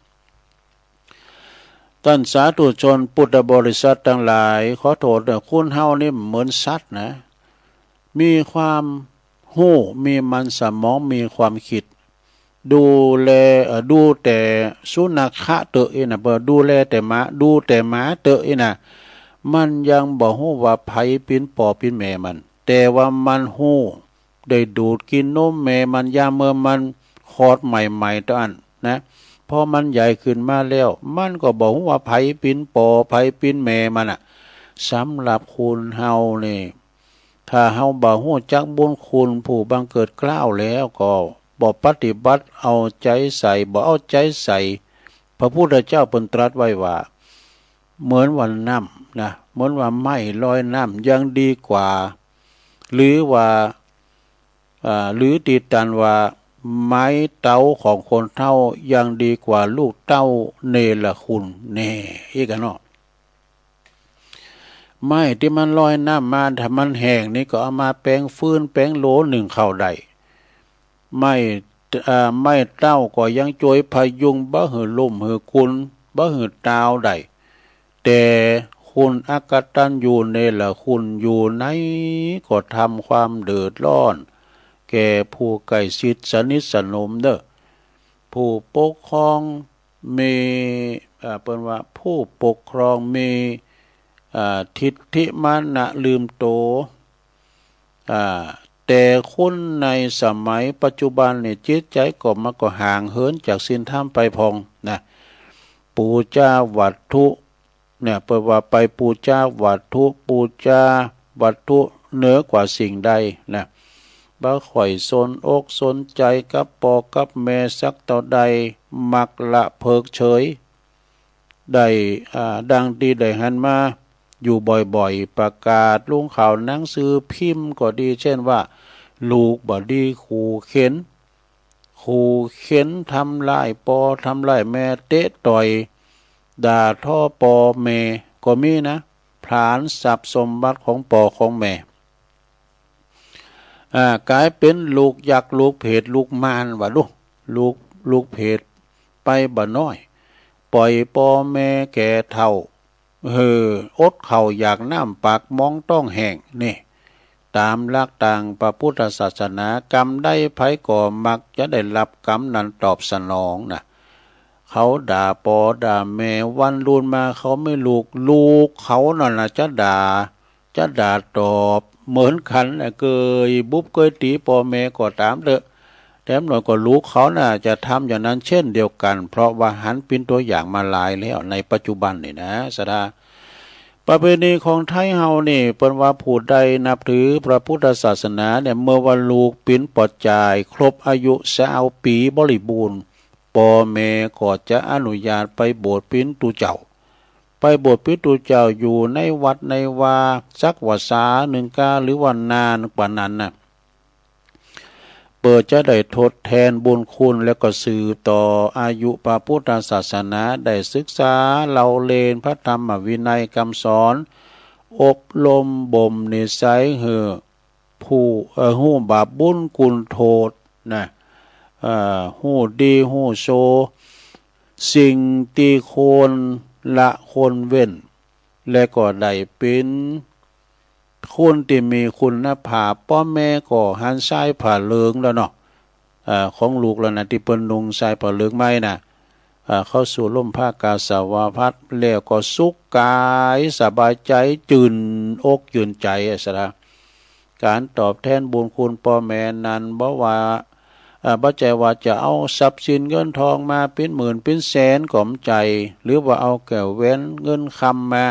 ท่านสาธุชนพุทธบริษัททั้งหลายขอโทษเนอะคุณเฮานี่เหมือนสัตว์นะ มีความหู้มีมันสมองมีความคิดดูแลดูแต่สุนัขะเตอะนะบ่ดูแลแต่หมาดูแต่หมาเตอะนะมันยังบ่ฮู้ว่าไผเป็นป่อเป็นแม่มันแต่ว่ามันฮู้ได้ดูดกินนมแม่มันยามเมื่อมันคลอดใหม่ๆตอนนะพอมันใหญ่ขึ้นมาแล้วมันก็บอกว่าไผเป็นป่อไผเป็นแม่มันน่ะสำหรับคุณเฮานี่ถ้าเฮาบ่ฮู้จักบุญคุณผู้บังเกิดเกล้าแล้วก็บ่ปฏิบัติเอาใจใส่บ่เอาใจใส่พระพุทธเจ้าเพิ่นตรัสไว้ว่าเหมือนวันน้ำนะเหมือนว่าไม้ลอยน้ำยังดีกว่าหรือว่าหรือติดตันว่าไม้เต้าของคนเท่ายังดีกว่าลูกเต้าเนรคุณแน่อีกกันเนาะไม้ที่มันลอยน้ำมาถ้ามันแห้งนี่ก็เอามาแปลงฟืนแปลงโหลหนึ่งเข้าได้ไม่เต้าก็ยังช่วยพยุงบ่หือล่มหือคุณบ่หือตาวได้แต่คุณอกตัญญูเนรคุณอยู่ไหนก็ทำความเดือดร้อนแก่ผู้ใกล้ชิดสนิทสนมเด้อผู้ปกครองมีเปิ้นว่าผู้ปกครองมีทิฏฐิมานะลืมโตแต่คนในสมัยปัจจุบันเนี่ยจิตใจก็มันก็ห่างเหินจากศีลธรรมไปพองนะปูชาวัตถุเนี่ยเปิดว่าไปปูชาวัตถุปูชาวัตถุเหนือกว่าสิ่งใดนะบ่ข่อยสนอกสนใจกับปอกับแม่สักต่อใดมักละเพิกเฉยได้ดังที่ได้หันมาอยู่บ่อยๆประกาศลงข่าวหนังสือพิมพ์ก็ดีเช่นว่าลูกบ่ดีขู่เข็นทำลายปอทำลายแม่เตะต่อยด่าท่อปอแม่ก็มีนะผลาญทรัพย์สมบัติของปอของแม่กลายเป็นลูกยักษ์ลูกเพศลูกมารว่าลูกเพศไปบ่น้อยปล่อยปอแม่แก่เฒ่าอดเข่าอยากน้ำปากมองต้องแห้งนี่ตามหลักต่างพระพุทธศาสนากรรมได้ไผก่อมักจะได้รับกรรมนั้นตอบสนองนะเขาด่าปอด่าแม่วันรุ่นมาเขาไม่ลูกเขานั่นน่ะจะด่าตอบเหมือนกันเกยบุบเกยตีปอแม่ก็ตามเถอะแถมหน่อยก็ลูกเขาน่ะจะทำอย่างนั้นเช่นเดียวกันเพราะว่าหันเป็นตัวอย่างมาหลายแล้วในปัจจุบันนี่นะสดาประเพณีของไทยเฮานี่เปิ้นว่าผู้ใดนับถือพระพุทธศาสนาเนี่ยเมื่อวันลูกปิ้นปอดจ่ายครบอายุ20 ปีบริบูรณ์ปอแม่ก็จะอนุญาตไปโบสถ์ปิ้นตูเจ้าไปโบสถ์ปิ้นตูเจ้าอยู่ในวัดในวาสักวาษาหนึ่งกาหรือวันนานกว่านั้นน่ะเปิดจะได้ทดแทนบุญคุณแล้วก็สืบต่ออายุพระพุทธศาสนาได้ศึกษาเล่าเรียนพระธรรมวินัยคำสอนอบรมบ่มนิสัยผู้หู้บาปบุญคุณโทษนะหู้ดีหู้โชสิ่งที่คนละคนเว้นและก็ได้เป็นคนที่มีคุณภาพพ่อแม่ก็หันสายผ่าเหลืองแล้วเนาะของลูกแล้วนะที่เปิ้นนุ่งสายผ่าเหลืองไม้น่ะเข้าสู่ร่มผ้ากาสาวาพัดแล้วก็สุขกายสบายใจจื่นอกยืนใจสระการตอบแทนบุญคุณพ่อแม่นั้นบ่ว่าบ่ใจว่าจะเอาทรัพย์สินเงินทองมาเป็นหมื่นเป็นแสนก็มใจหรือว่าเอาแก้วแหวนเงินคำมา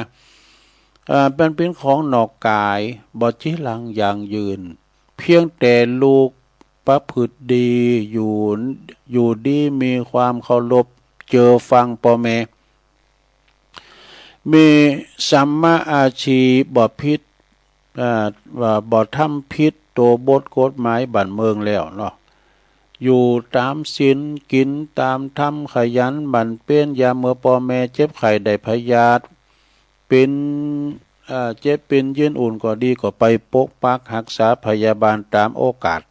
เป็นของนอกกายบ่จิหลังอย่างยืนเพียงแต่ลูกประพฤติดีอยู่ดีมีความเคารพเจอฟังพ่อแม่มีสัมมาอาชีบ่ผิดบ่ทำผิดตัวบทกฎหมายบ้านเมืองแล้วเนาะอยู่ตามศีลกินตามธรรมขยันบั่นเป็นยามเมื่อพ่อแม่เจ็บไข้ได้พยาธิเป็นเจ็บเป็นยืนอุ่นก็ดีก็ไปปกปักรักษาพยาบาลตามโอกาส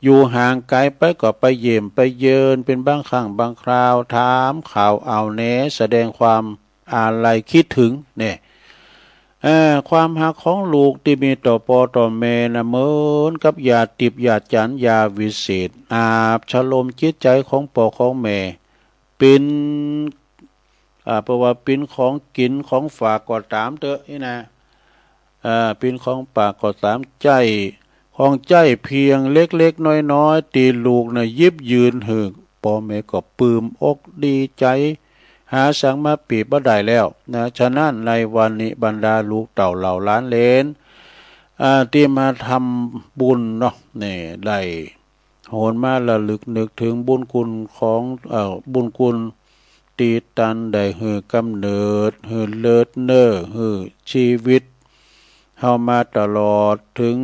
อยู่ห่างไกลไปก็ไปเยี่ยมไปเยินเป็นบางครั้งบางคราวถามข่าวเอาแหนแสดงความอาลัยคิดถึงเนี่ย ความหักของลูกที่มีต่อพ่อต่อแม่นะเหมือนกับยาติบยาจันยาวิเศษอาบฉลมจิตใจของพ่อของแม่เป็นเพราะว่าเป็นของกินของฝากก็ตามเถอะนี่นะเป็นของปากก็ตามใจของใจเพียงเล็กๆน้อยๆตีลูกนะยิบยืนหึงพ่อแม่ก็ปลื้มอกดีใจหาสังมาปีบ่ได้แล้วนะฉะนั้นในวันนี้บรรดาลูกเต่าเหล่าล้านเลนที่มาทำบุญเนาะนี่ได้โหนมาระลึกนึกถึงบุญคุณของบุญคุณตีตันได้หือกำเนิดหือเลิศเน้อหือชีวิตเฮามาตลอดถึง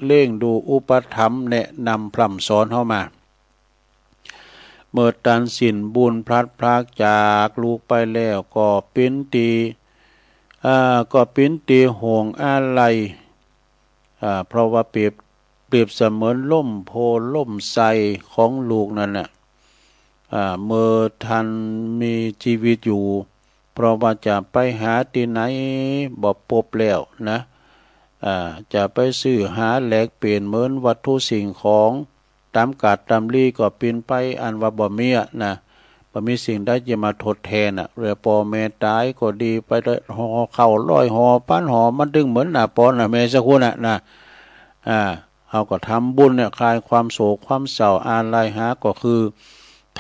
เล่งดูอุปถัมภ์แนะนำพร่ำสอนเฮามาเมื่อตันสินบุญพลัดพรากจากลูกไปแล้วก็เป็นตีห่วงอะไรเพราะว่าเปรียบเสมือนล่มโพล่มไทรของลูกนั่นน่ะเมื่อทันมีชีวิตอยู่เพราะว่าจะไปหาที่ไหนบ่พบแล้วนะจะไปซื้อหาแลกเปลี่ยนเหมือนวัตถุสิ่งของตามกาดตามลี่ก็เป็นไปอันว่าบ่มีนะบ่มีสิ่งใดจะมาทดแทนเรือพ่อแม่ตายก็ดีไปห่อเข้าร้อยห่อปั้นห่อมันดึงเหมือนหน้าปอนแม่สักคนนะเขาก็ทำบุญเนี่ยคลายความโศกความเศร้าอาลัยหาก็คือ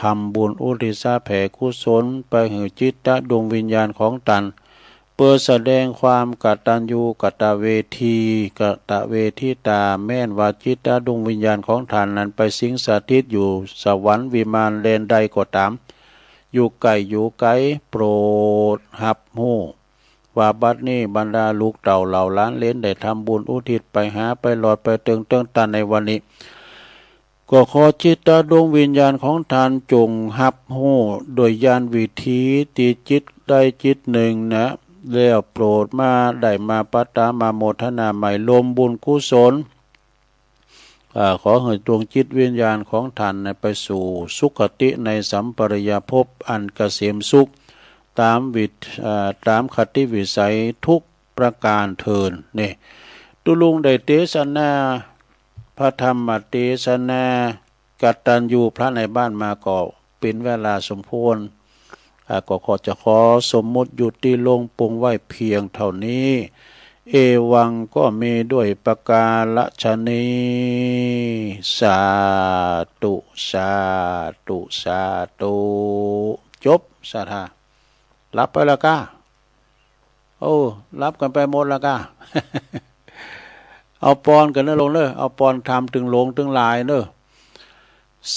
ทำบุญอุทิศแผ่กุศลไปหือจิตดวงวิญญาณของตันเพื่อแสดงความกตัญญูกตเวทีกตเวทิตาแม่นว่าจิตดวงวิญญาณของท่านนั้นไปสิงสถิตอยู่สวรรค์วิมานเลนใดก็ตามอยู่ไกลอยู่ไกลโปรดหับหู้ว่าบัดนี้บรรดาลูกเต่าเหล่าล้านเลนได้ทำบุญอุทิศไปหาไปหลอดไปเติงตันในวันนี้ก็ขอจิตดวงวิญญาณของท่านจงหับหู้โดยญาณวิธีตีจิตได้จิตหนึ่งนะแล้วโปรดมาได้มาปัตตามาโมทนาใหม่ลมบุญกุศลขอให้ดวงจิตวิญญาณของท่านไปสู่สุคติในสัมปริยภพอันเกษมสุขตามคติวิสัยทุกประการเทินนี่ตุลุงได้เทศนาพระธรรมเทศนากัตตัญญูพระในบ้านมาก็เป็นเวลาสมควรก็ขอจะขอสมมุติหยุดที่ลงปรุงไว้เพียงเท่านี้เอวังก็มีด้วยประกาศนีสาธุสาธุสาธุจบสาธารับไปละก้ารับกันไปหมดละก้า เอาปอนกันนะลงเนอะเอาปอนทำถึงลงถึงลายเนอะ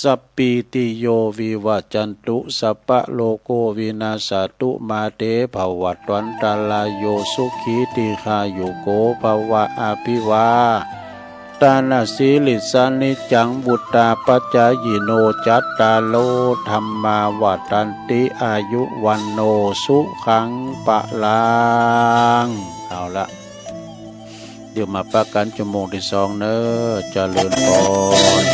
สัพปิติโยวิวัจจันตุสัพพะโลโกวินาศตุมาเตภวัตวันตาลายโยสุขีติคายุโกภวะอภิวาตานาสีลิสานิจังบุตตาปัจจายโนจัตตาโลธรรมาวัตันติอายุวันโนสุขังปะลังเอาละเดี๋ยวมาประกันชั่วโมงที่2เนอะเจริญพร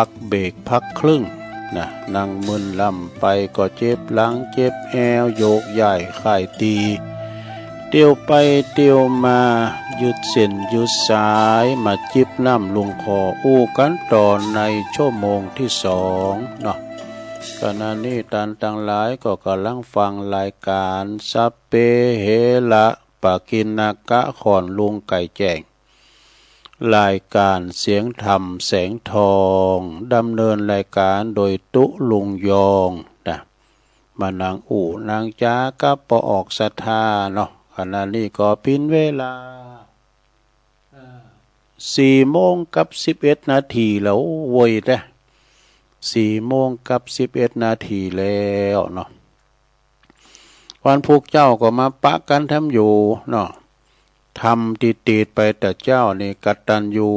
พักเบรกพักครึ่งนะนั่งมึนลำไปก็เจ็บหลังเจ็บแอวโยกใหญ่ข่ายตีเตียวไปเตียวมายุดเส้นยุดสายมาจิบน้ำลงคออู้กันต่อในชั่วโมงที่สองเนาะขณะนี้ท่านทั้งหลายก็กำลังฟังรายการสัพเพเหระปะกินากะขอนลุงไก่แจ้งรายการเสียงธรรมแสงทองดำเนินรายการโดยตุลุงยองนะมานางอู่นางจ้ากับปอออกศรัทธาเนาะขณะนี้ก็เป็นเวลา4:11 นาทีแล้วโวยนะ4:11 นาทีแล้วเนาะวันพวกเจ้าก็มาปะกันทำอยู่เนาะทำติดไปแต่เจ้านี่กตัญญู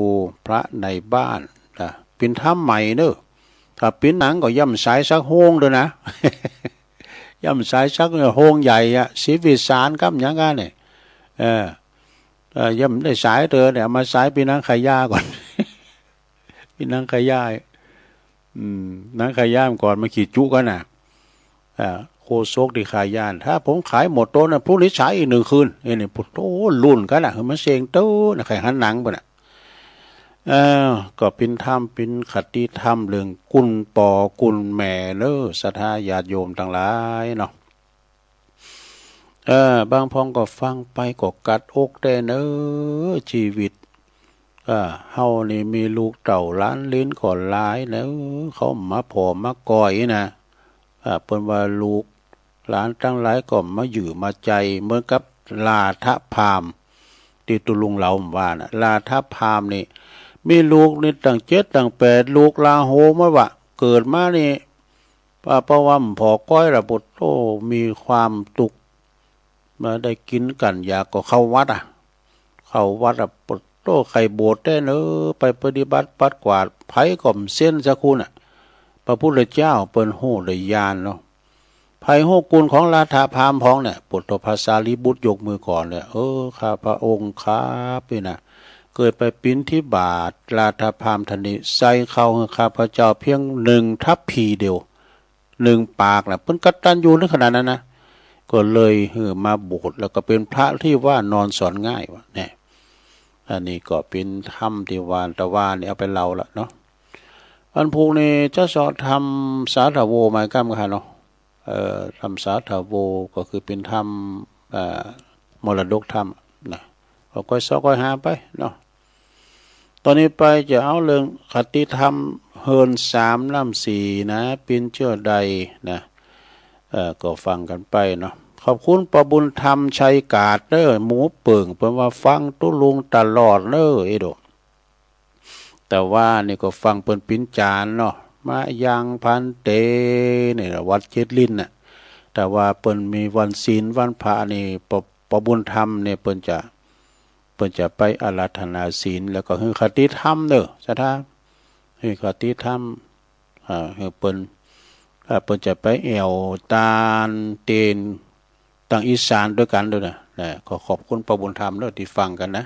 พระในบ้านนะเป็นทำใหม่เนอะถ้าเป็นหนังก็ย่ำสายสักโฮงด้วยนะ ย่ำสายสักโฮงใหญ่อะศิวิสารครับอย่างงั้นเนี่ยย่ำได้สายเธอเนี่ยมาสายปีนังขย่าก่อน ปีนังขย่านังขย่ามก่อนมาขี่จุกันนะโคโซกที่ขายย่านถ้าผมขายหมดโต๊ะนะพรุ่งนี้ใช้อีก1 คืนนี่ปุตโตลุ่นกันนะมันเสียงโต๊ะนะใครหันหนังไปนะก็เป็นธรรมเป็นคติธรรมเรื่องกุลปอกุลแม่เนอศรัทธาญาติโยมทั้งหลายเนาะบางพองก็ฟังไปก็กัดอกได้เนอชีวิตเฮานี่มีลูกเต่าล้านลิ้นก่อนหลายเนอเขามาผอมมาก่อยนะเปิ้นว่าลูกหลานทั้งหลายก็มาอยู่มาใจเหมือนกับลาทะพามที่ตุลุงเราว่านะลาทะพามนี่มีลูกนี่ตั้ง7ตั้ง8ลูกลาโหมาว่าเกิดมานี่เพราะว่าพอก้อยระบุโตมีความตุกมาได้กินกันอยากก็เข้าวัดเข้าวัดปุตโตไข่โบสถ์ได้เนอไปปฏิบัติปัดกวาดไผก่อมเส้นสักคุณพระพุทธเจ้าเปิ้นโหได้ญาณเนาะไผโหกุลของลาทะพามพ้องเนี่ยปุตตภาษาลิบุตรยกมือก่อนเลยข้าพระองค์ครับนี่นะเกิดไปปิ้นที่บาทลาทะพามทนิใส่เข้าข้าพระเจ้าเพียง1 ทัพพีเดียว1 ปากนะเปิ้นกตัญญูในขนาดนั้นนะก็เลยมาบวชแล้วก็เป็นพระที่ว่านอนสอนง่ายวะเนี่ยอันนี้ก็เป็นธรรมที่วานตะวานเนี่ยเอาไปเล่าละเนาะอันพวกนี้จะสอนทำสาธโวหมายกัมกันเนาะทำสาธโวก็คือเป็นธรรมมรดกธรรมนะก็ค่อยซ้อค่อยหาไปเนาะตอนนี้ไปจะเอาเรื่องคติธรรมเฮิน3 น้ำ 4นะเป็นเชื่อใดนะก็ฟังกันไปเนาะขอบคุณประบุญธรรมชัยกาดเด้อหมูเปิ่งเพิ่นว่าฟังตุลุงตลอดเด้อไอ้โดแต่ว่านี่ก็ฟังเปิ้นปิ้นจานเนาะมายังพันเตนี่วัดเจ็ดลิ้นน่ะแต่ว่าเปิ้นมีวันศีลวันพระนี่ประบุญธรรมเนี่ยเปิ้นจะไปอาราธนาศีลแล้วก็คือคติธรรมเด้อสะท้าคือคติธรรมคือเปิ้นจะไปแอวตาลเตนต่างอีสานด้วยกันด้วยนะก็ขอบคุณประบุญธรรมเด้อที่ฟังกันนะ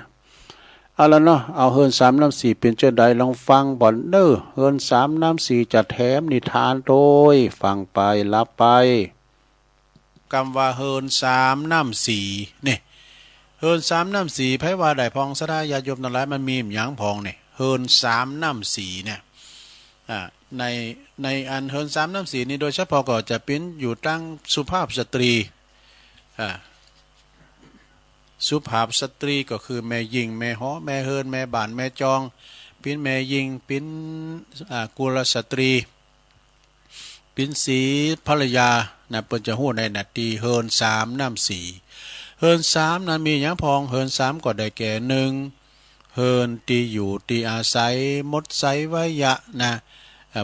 เอาละเนาะเอาเฮิน3 น้ำ 4เป็นเจ้าใดลองฟังบ่อนเด้อเฮิน3 น้ำ 4จะแถมนิทานโดยฟังไปรับไปคำว่าเฮิน3 น้ำ 4นี่เฮิน3 น้ำ 4ไผว่าได้พองสะดาญาโยมทั้งหลายมันมีหยังพองนี่เฮิน3 น้ำ 4เนี่ยในอันเฮิน3 น้ำ 4นี่โดยเฉพาะก็จะเป็นอยู่ตั้งสุภาพสตรีสุภาพสตรีก็คือแม่หญิงแม่ฮ้อแม่เฮินแม่บ้านแม่จองเป็นแม่หญิงเป็นกุลสตรีเป็นสีภรรยานะเปิ้นจะฮู้ในนาทีเฮิน3 น้ำ 4เฮิน3นั้นมีหยังพองเฮิน3ก็ได้แก่1เฮินที่อยู่ที่อาศัยมดไสไวยะนะ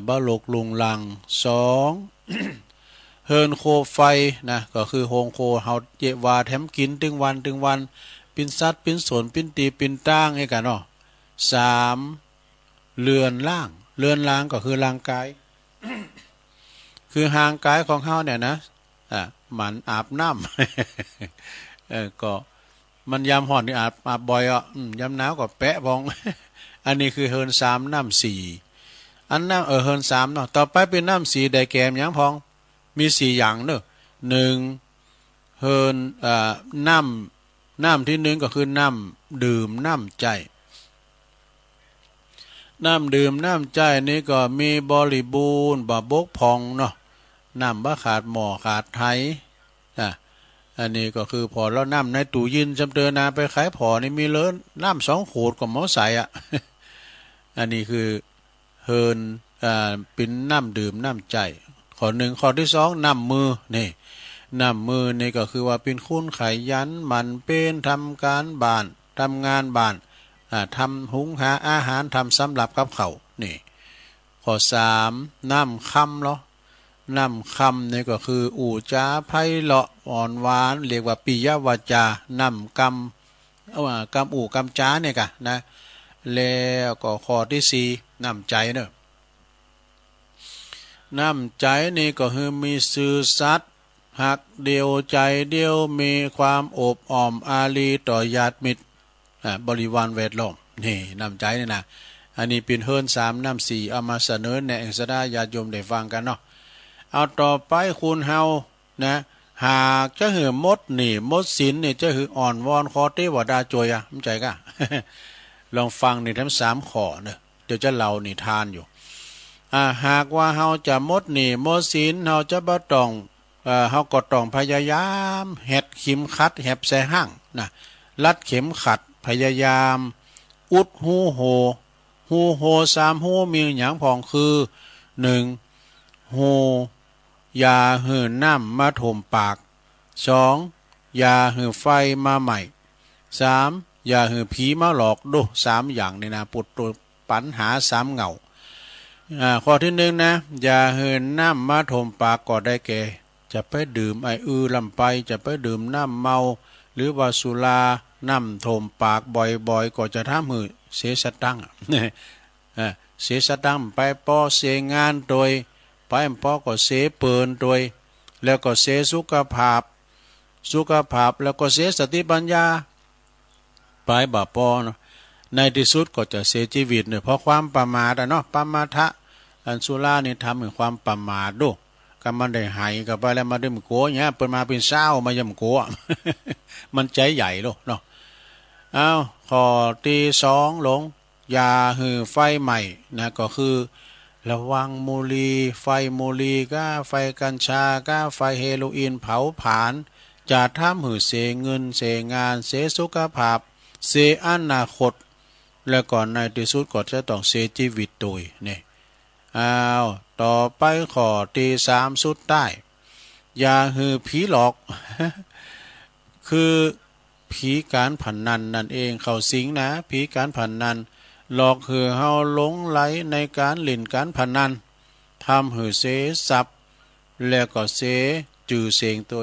บ่ลกลุงลัง2เฮินโคไฟนะก็คือโฮงโคเฮาเจวาแถมกินตึงวันปินสัตว์ปินสนปินตีปินตั้งให้กันเนาะ3เรือนล่างก็คือร่างกาย คือห่างกายของเฮาเนี่ยนะมันอาบน้ำ ก็มันยามร้อนนี่อาบบ่อยยามหนาวก็แปะพอง อันนี้คือเฮิน3 น้ำ 4 อันน้ำเฮินสามเนาะต่อไปเป็นน้ำสีได้แก่มยังพองมีสี่อย่างเนอะหนึ่งเฮินน้ำที่หนึ่งก็คือน้ำดื่มน้ำใจน้ำดื่มน้ำใจนี้ก็มีบริบูรณ์บ่บกพองเนาะน้ำบ่ขาดหม้อขาดไทยอันนี้ก็คือพอแล้วน้ำในตู้ยินจำเตือนนาไปขายพอนี่มีเลิศน้ำ2 ขวดกับหม้อใส่อันนี้คือเฮินเป็นน้ำดื่มน้ำใจข้อหนึ่งข้อที่สองน้ำมือนี่น้ำมือนี่ก็คือว่าเป็นคุณขยันมันเป็นทำการบ้านทำงานบ้านทำหุงหาอาหารทำสำหรับกับเขานี่ข้อสามน้ำคำเนาะน้ำคำนี่ก็คืออู่จ้าไพเราะอ่อนหวานเรียกว่าปิยวาจาน้ำกำอู่กำจ้าเนี่ยกะนะแล้วก็ข้อที่สี่น้ำใจเนอะน้ำใจนี่ก็คือมีซื่อสัตย์หักเดียวใจเดียวมีความอบอ้อมอารีต่อญาติมิตรบริวารแวดล้อมนี่น้ำใจนี่นะอันนี้เป็นเฮิรนสามน้ำสี่เอามาเสนอในเอกสดาญาติโยมได้ฟังกันเนาะเอาต่อไปคุณเฮานะหากจะหือมดนี่มดศีลนี่จะหืออ่อนวอนคอเทวดาจวยมั่นใจกะ ลองฟังนี่ทั้ง3 ข้อเนอะเดี๋ยวจะเล่านิทานอยู่หากว่าเฮาจะมดนี่มดศีลเฮาจะบ่ต้องเฮาก็ต้องพยายามเฮ็ดเข็มขัดแหบใส่ห้างนะรัดเข็มขัดพยายามอุดหูโห3หูมีหยังพองคือ1หูอย่าหื้อน้ำมาถมปาก2อย่าหื้อไฟมาใหม่3อย่าหื้อผีมาหลอกดู3อย่างนี่นะปุดตัวปัญหา3เหงาข้อที่1นะอย่าหื้อน้ำมาถมปากก็ได้แก่จะไปดื่มลำไปจะไปดื่มน้ำเมาหรือว่าสุราน้ำถมปากบ่อยๆก็จะทำให้เสียสตังค์เสียสตังค์ไปปอเสียงานโดยไปปอก็เสียเปินโดยแล้วก็เสียสุขภาพแล้วก็เสียสติปัญญาไปบ่ปอเนาะในที่สุดก็จะเสียชีวิตเนี่ยเพราะความประมาทเนาะปมาทะอันสุรานี่ทำให้ความประมาทดูก็มันได้หายกับไปแล้วมาดื่มโกเนี่ยเปิดมาเป็นเศร้ามายำโกมันใจใหญ่ลูกเนาะเอาข้อที่2หลงอย่าหือไฟใหม่นะก็คือระวังมูลีไฟมูลีก็ไฟกัญชาก็ไฟเฮโรอีนเผาผลาญจะทำให้เสียเงินเสียงานเสียสุขภาพเสียอนาคตและก่อนในที่สุดก็จะต้องเสียชีวิตโดยนี่ต่อไปข้อที่3สุดใต้อย่าหือผีหลอก คือผีการพนันนั่นเองเขาสิงนะผีการพนันหลอกคือเฮาหลงไหลในการเล่นการพนันทำให้เสียทรัพย์แล้วก็เสียจื่อเสียงตัว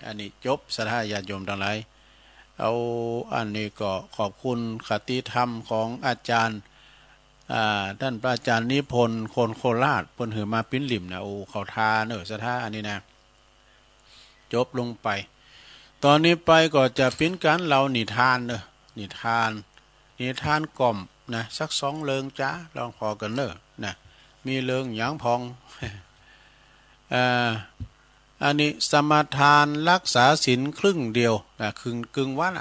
อันนี้จบสถาญาติโยมทั้งหลายเอาอันนี้ก็ขอบคุณคติธรรมของอาจารย์ท่านพระอาจารย์นิพนธ์คนโคราชเพิ่นหือมาปิ้นหลิมนะโอ้เขาทาเนอะสถาอันนี้นะจบลงไปตอนนี้ไปก็จะปิ้นกันเรานิทานเนอะนิทานกล่อมนะสัก2เริงจ้าลองขอกันเนอะนะมีเริงหยังพองอันนี้สมาทานรักษาศีลครึ่งเดียวนะกึ่งวัน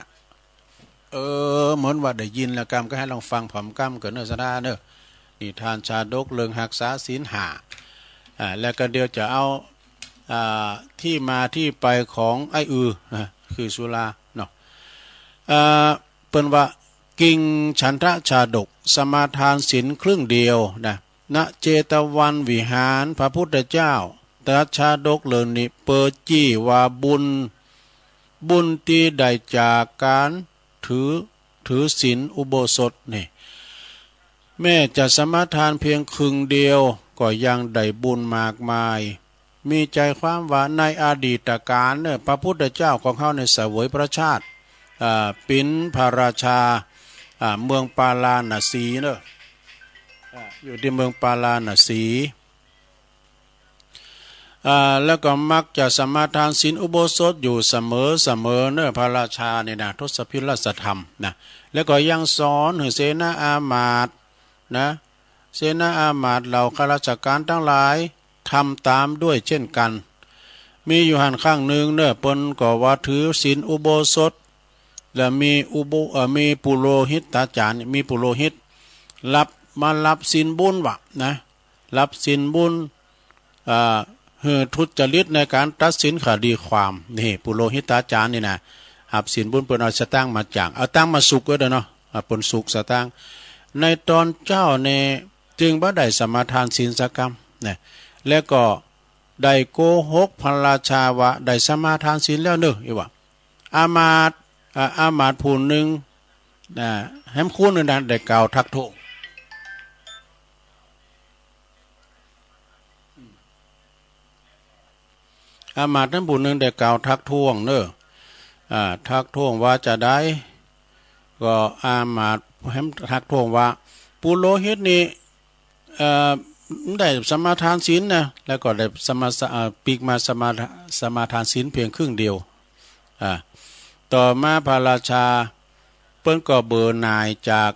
เหมือนว่าได้ยินแล้วกรรมก็ให้ลองฟังผอมกรรมเกิดเนอะสดาเนอะนิทานชาดกเริงหักษาศีล5แล้วก็เดี๋ยวจะเอาที่มาที่ไปของคือสุราเนาะเปิ้นว่ากิ่งฉันทะชาดกสมาทานศีลครึ่งเดียวนะณเจตวันวิหารพระพุทธเจ้าตรัสชาดกเรื่องนี้เปิดจี้ว่าบุญที่ได้จากการถือศีลอุโบสถนี่แม่จะสมาทานเพียงครึ่งเดียวก็ยังได้บุญมากมายมีใจความว่าในอดีตการเนี่ยพระพุทธเจ้าของเขาในเสวยพระชาติปินพระราชาเมืองปาลาณสีเนอะอยู่ที่เมืองปาลาณสีแล้วก็มักจะสมาทานศีลอุโบสถอยู่เสมอเนอะพระราชาเนี่ยนะทศพิราชธรรมนะแล้วก็ยังสอนให้เสนาอามาตย์นะ เสนาอามาตย์เหล่าข้าราชการทั้งหลายทำตามด้วยเช่นกันมีอยู่หันข้างหนึ่งเนอะเปิ้นก็ว่าถือศีลอุโบสถและมีปุโรหิตตาจารย์มีปุโรหิตรับศีลบุญวะนะรับศีลบุญทุจริตในการตัดสินคดีความนี่ปุโรหิตาจารย์นี่นะหับศีลบุญเปิ้นเอาสตางค์มาจ่างเอาตังค์มาสุกก็ได้เนาะเปิ้นสุกสตางค์ในตอนเจ้าในจึงบ่ได้สมาทานศีลสักกรรมนะแล้วก็ได้โกหกพระราชาวะได้สมาทานศีลแล้วเนอะอีว่าอามาตย์ผู้หนึ่งแหมคู่นึงได้กล่าวทักท้วงอามาตย์นั้นผู้หนึ่งได้กล่าวทักท้วงเนอะทักท้วงว่าจะได้ก็อามาตย์แหมทักท้วงว่าปุโรหิตนี่ได้สมาทานศีลนะแล้วก็ได้ปีกมาสมาทานศีลเพียงครึ่งเดียวต่อมาพระราชาเปิ้นก็เบื่อหน่ายจาก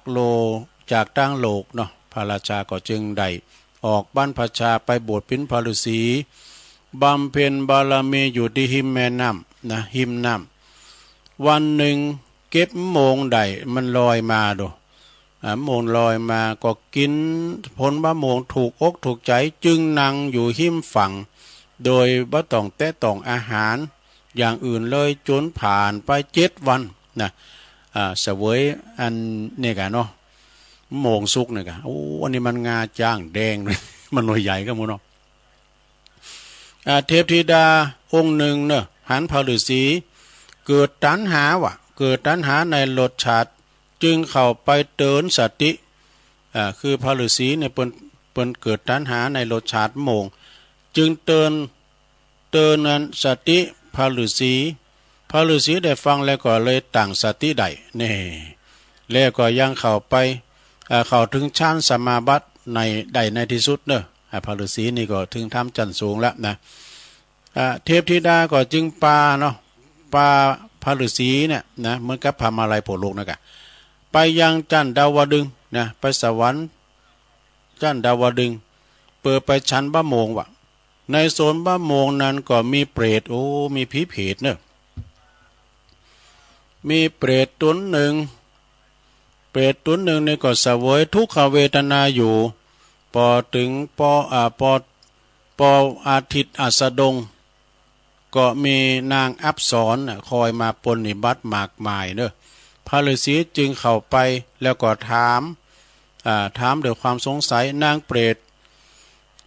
ตั้งโลกเนาะพระราชาก็จึงได้ออกบรรพชาไปบวชเป็นพระฤาษีบำเพ็ญบารมีอยู่ที่หิมแม่น้ำนะหิมน้ำวันหนึ่งเก็บโมงได้มันลอยมาดูโมงลอยมาก็กินผลมะม่วงถูกอกถูกใจจึงนั่งอยู่หิมฝั่งโดยบ่ต้องแตะต้องอาหารอย่างอื่นเลยจนผ่านไป7 วันนะเสวยอันนี่กันเนาะโมงสุกนี่กันโอ้อันนี้มันงาจ้างแดงเลย มันหน่วยใหญ่ก็มั้งเนาะเทพธิดาองค์หนึ่งเนอะหันพระฤาษีเกิดตัณหาในรสชาติจึงเข้าไปเตือนสติคือพระฤาษีเนี่ยเปิ้นเกิดตัณหาในรสชาติโมงจึงเตือนนั้นสติพระฤาษีได้ฟังแล้วก็เลยตั้งสติได้นี่แล้วก็ยังเข้าไปเข้าถึงชั้นสมาบัติในที่สุดเนอะพระฤาษีนี่ก็ถึงทำจันสูงแล้วนะเทพธิดาก็จึงปาเนาะปาพระฤาษีเนี่ยนะเหมือนกับพามาลัยโผล่นะกะไปยังจันดาวดึงนะไปสวรรค์จันดาวดึงเปิดไปชั้นบะโมงวะในโซนบะโมงนั้นก็มีเปรตมีผีเผดเนอะมีเปรตตนหนึ่งนี่ก็เสวยทุกขเวทนาอยู่พอถึงปอาทิตย์อัสดงก็มีนางอัปสรคอยมาปนนิบัติมากมายเนอะพระฤาษีจึงเข้าไปแล้วก็ถามด้วยความสงสัยนางเปรต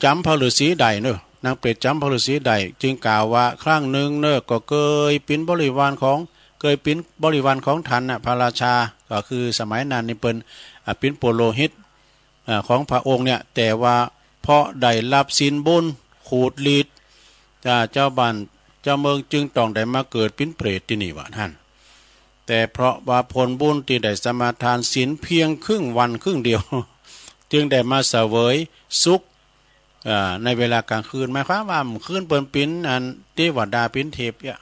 จำพระฤาษีใดเนอะนางเปรตจำพระฤาษีใดจึงกล่าวว่าครั้งหนึ่งเนอะก็เคยเป็นบริวารของท่านนะพระราชาก็คือสมัยนั้นนี่เป็นปุโรหิตของพระองค์เนี่ยแต่ว่าเพราะได้รับศีลบุญขูดลีดเจ้าบ้านเจ้าเมืองจึงต้องได้มาเกิดเป็นเปรตที่นี่วะท่านแต่เพราะว่าผลบุญที่ได้สมาทานศีลเพียงครึ่งวันครึ่งเดียว จึงได้มาเสวยสุขในเวลากลางคืนหมายความว่าคืนเปิ้นปิ้นอันเทวดาปิ้นเทพเนี่ย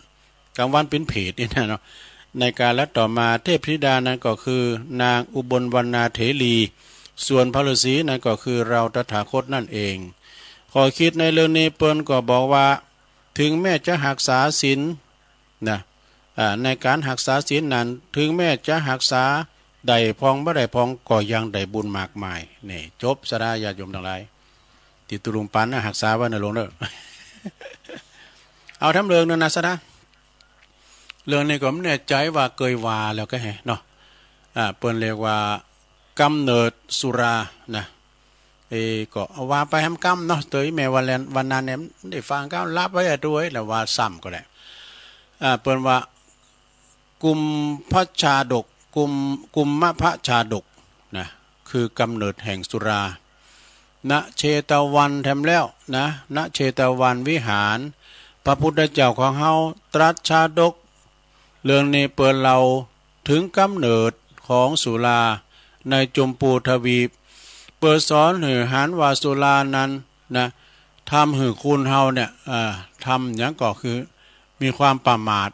กลางวันปิ้นเพศนี่นะเนาะในการและต่อมาเทพธิดานั้นก็คือนางอุบลวรรณาเถรีส่วนพระฤาษีนั้นก็คือเราตถาคตนั่นเองขอคิดในเรื่องนี้เปิ้นก็บอกว่าถึงแม้จะหักษาศีลนะในการหักษาศีลนั้นถึงแม้จะหักษาได้พองบ่ได้พองก็ยังได้บุญมากมายนี่จบสระญาติโยมทั้งหลายติตุลุงปันนะหักษาไว้ในหลวงเด้อ เอาทำเรื่องนั้นนะสระเรื่องนี้ก็ไม่แน่ใจว่าเคยว่าแล้วก็เนาะเปิ้นเรียกว่ากำเนิดสุรานะก็ว่าไปทำกรรมเนาะเตยแม่วันนั้นเนี่ยได้ฟังก็รับไว้ด้วยแล้วว่าซ้ำก็ได้เปิ้นว่ากุมพระชาดกกุมมะพระชาดกนะคือกำเนิดแห่งสุราณเชตวันแถมแล้วนะณเชตวันวิหารพระพุทธเจ้าของเฮาตรัสชาดกเรื่องนี้เปิดเราถึงกำเนิดของสุราในจมพูทวีปเปิดสอนหือหานว่าสุรานั้นนะทำหือคุณเฮาเนี่ยทำอย่างก็คือมีความประมาท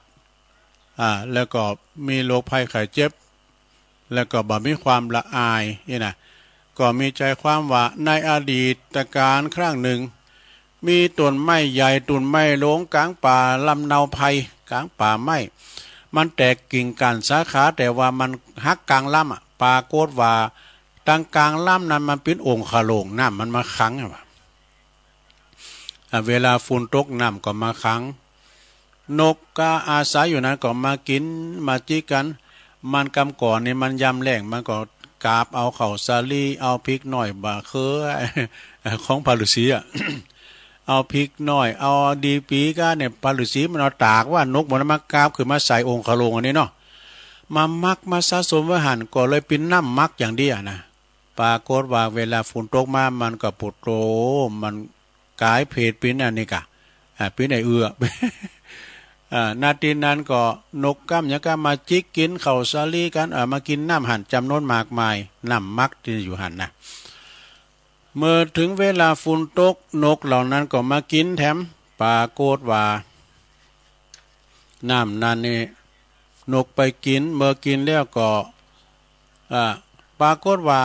แล้วก็มีโรคภัยไข้เจ็บแล้วก็บ่มีความละอายนี่นะ ก็มีใจความว่าในอดีตการครั้งหนึ่งมีต้นไม้ใหญ่ต้นไม้โลงกลางป่าลำเนาไผ่กลางป่าไม้มันแตกกิ่งกันสาขาแต่ว่ามันหักกลางลำปรากฏว่าตั้งกลางลำนั้นมันเป็นองค์ขโลงน้ำมันมาขังเวลาฝนตกน้ำก็มาขังนกก็อาศัยอยู่นั้นก็มากินมาจิกกันมันกำก่อนนี่มันยำแรงมันก็กาบเอาเข่าสาลีเอาพริกหน่อยบะเคอของพาลุสีเอาพริกหน่อยเอาดีปีก็เนี่ยพาลุสีมันเอาตากว่านกมันมากาบคือมาใส่องค์ขโลงอันนี้เนาะมามักมาสะสมไว้หันก็เลยเป็นน้ำมักอย่างเดียวนะปรากฏว่าเวลาฝนตกมามันก็ปุดโตมันกลายเพศเป็นอันนี้กะเป็นไอนาทีนั้นก็นกก้ามยังก็มาจิกกินเข่าซาลีกันมากินน้ำหันจำนวนมากมายน้ำมักที่อยู่หันนะเมื่อถึงเวลาฝนตกนกเหล่านั้นก็มากินแถมปรากฏว่าน้ำนั้นนี่นกไปกินเมื่อกินแล้วก็ปรากฏว่า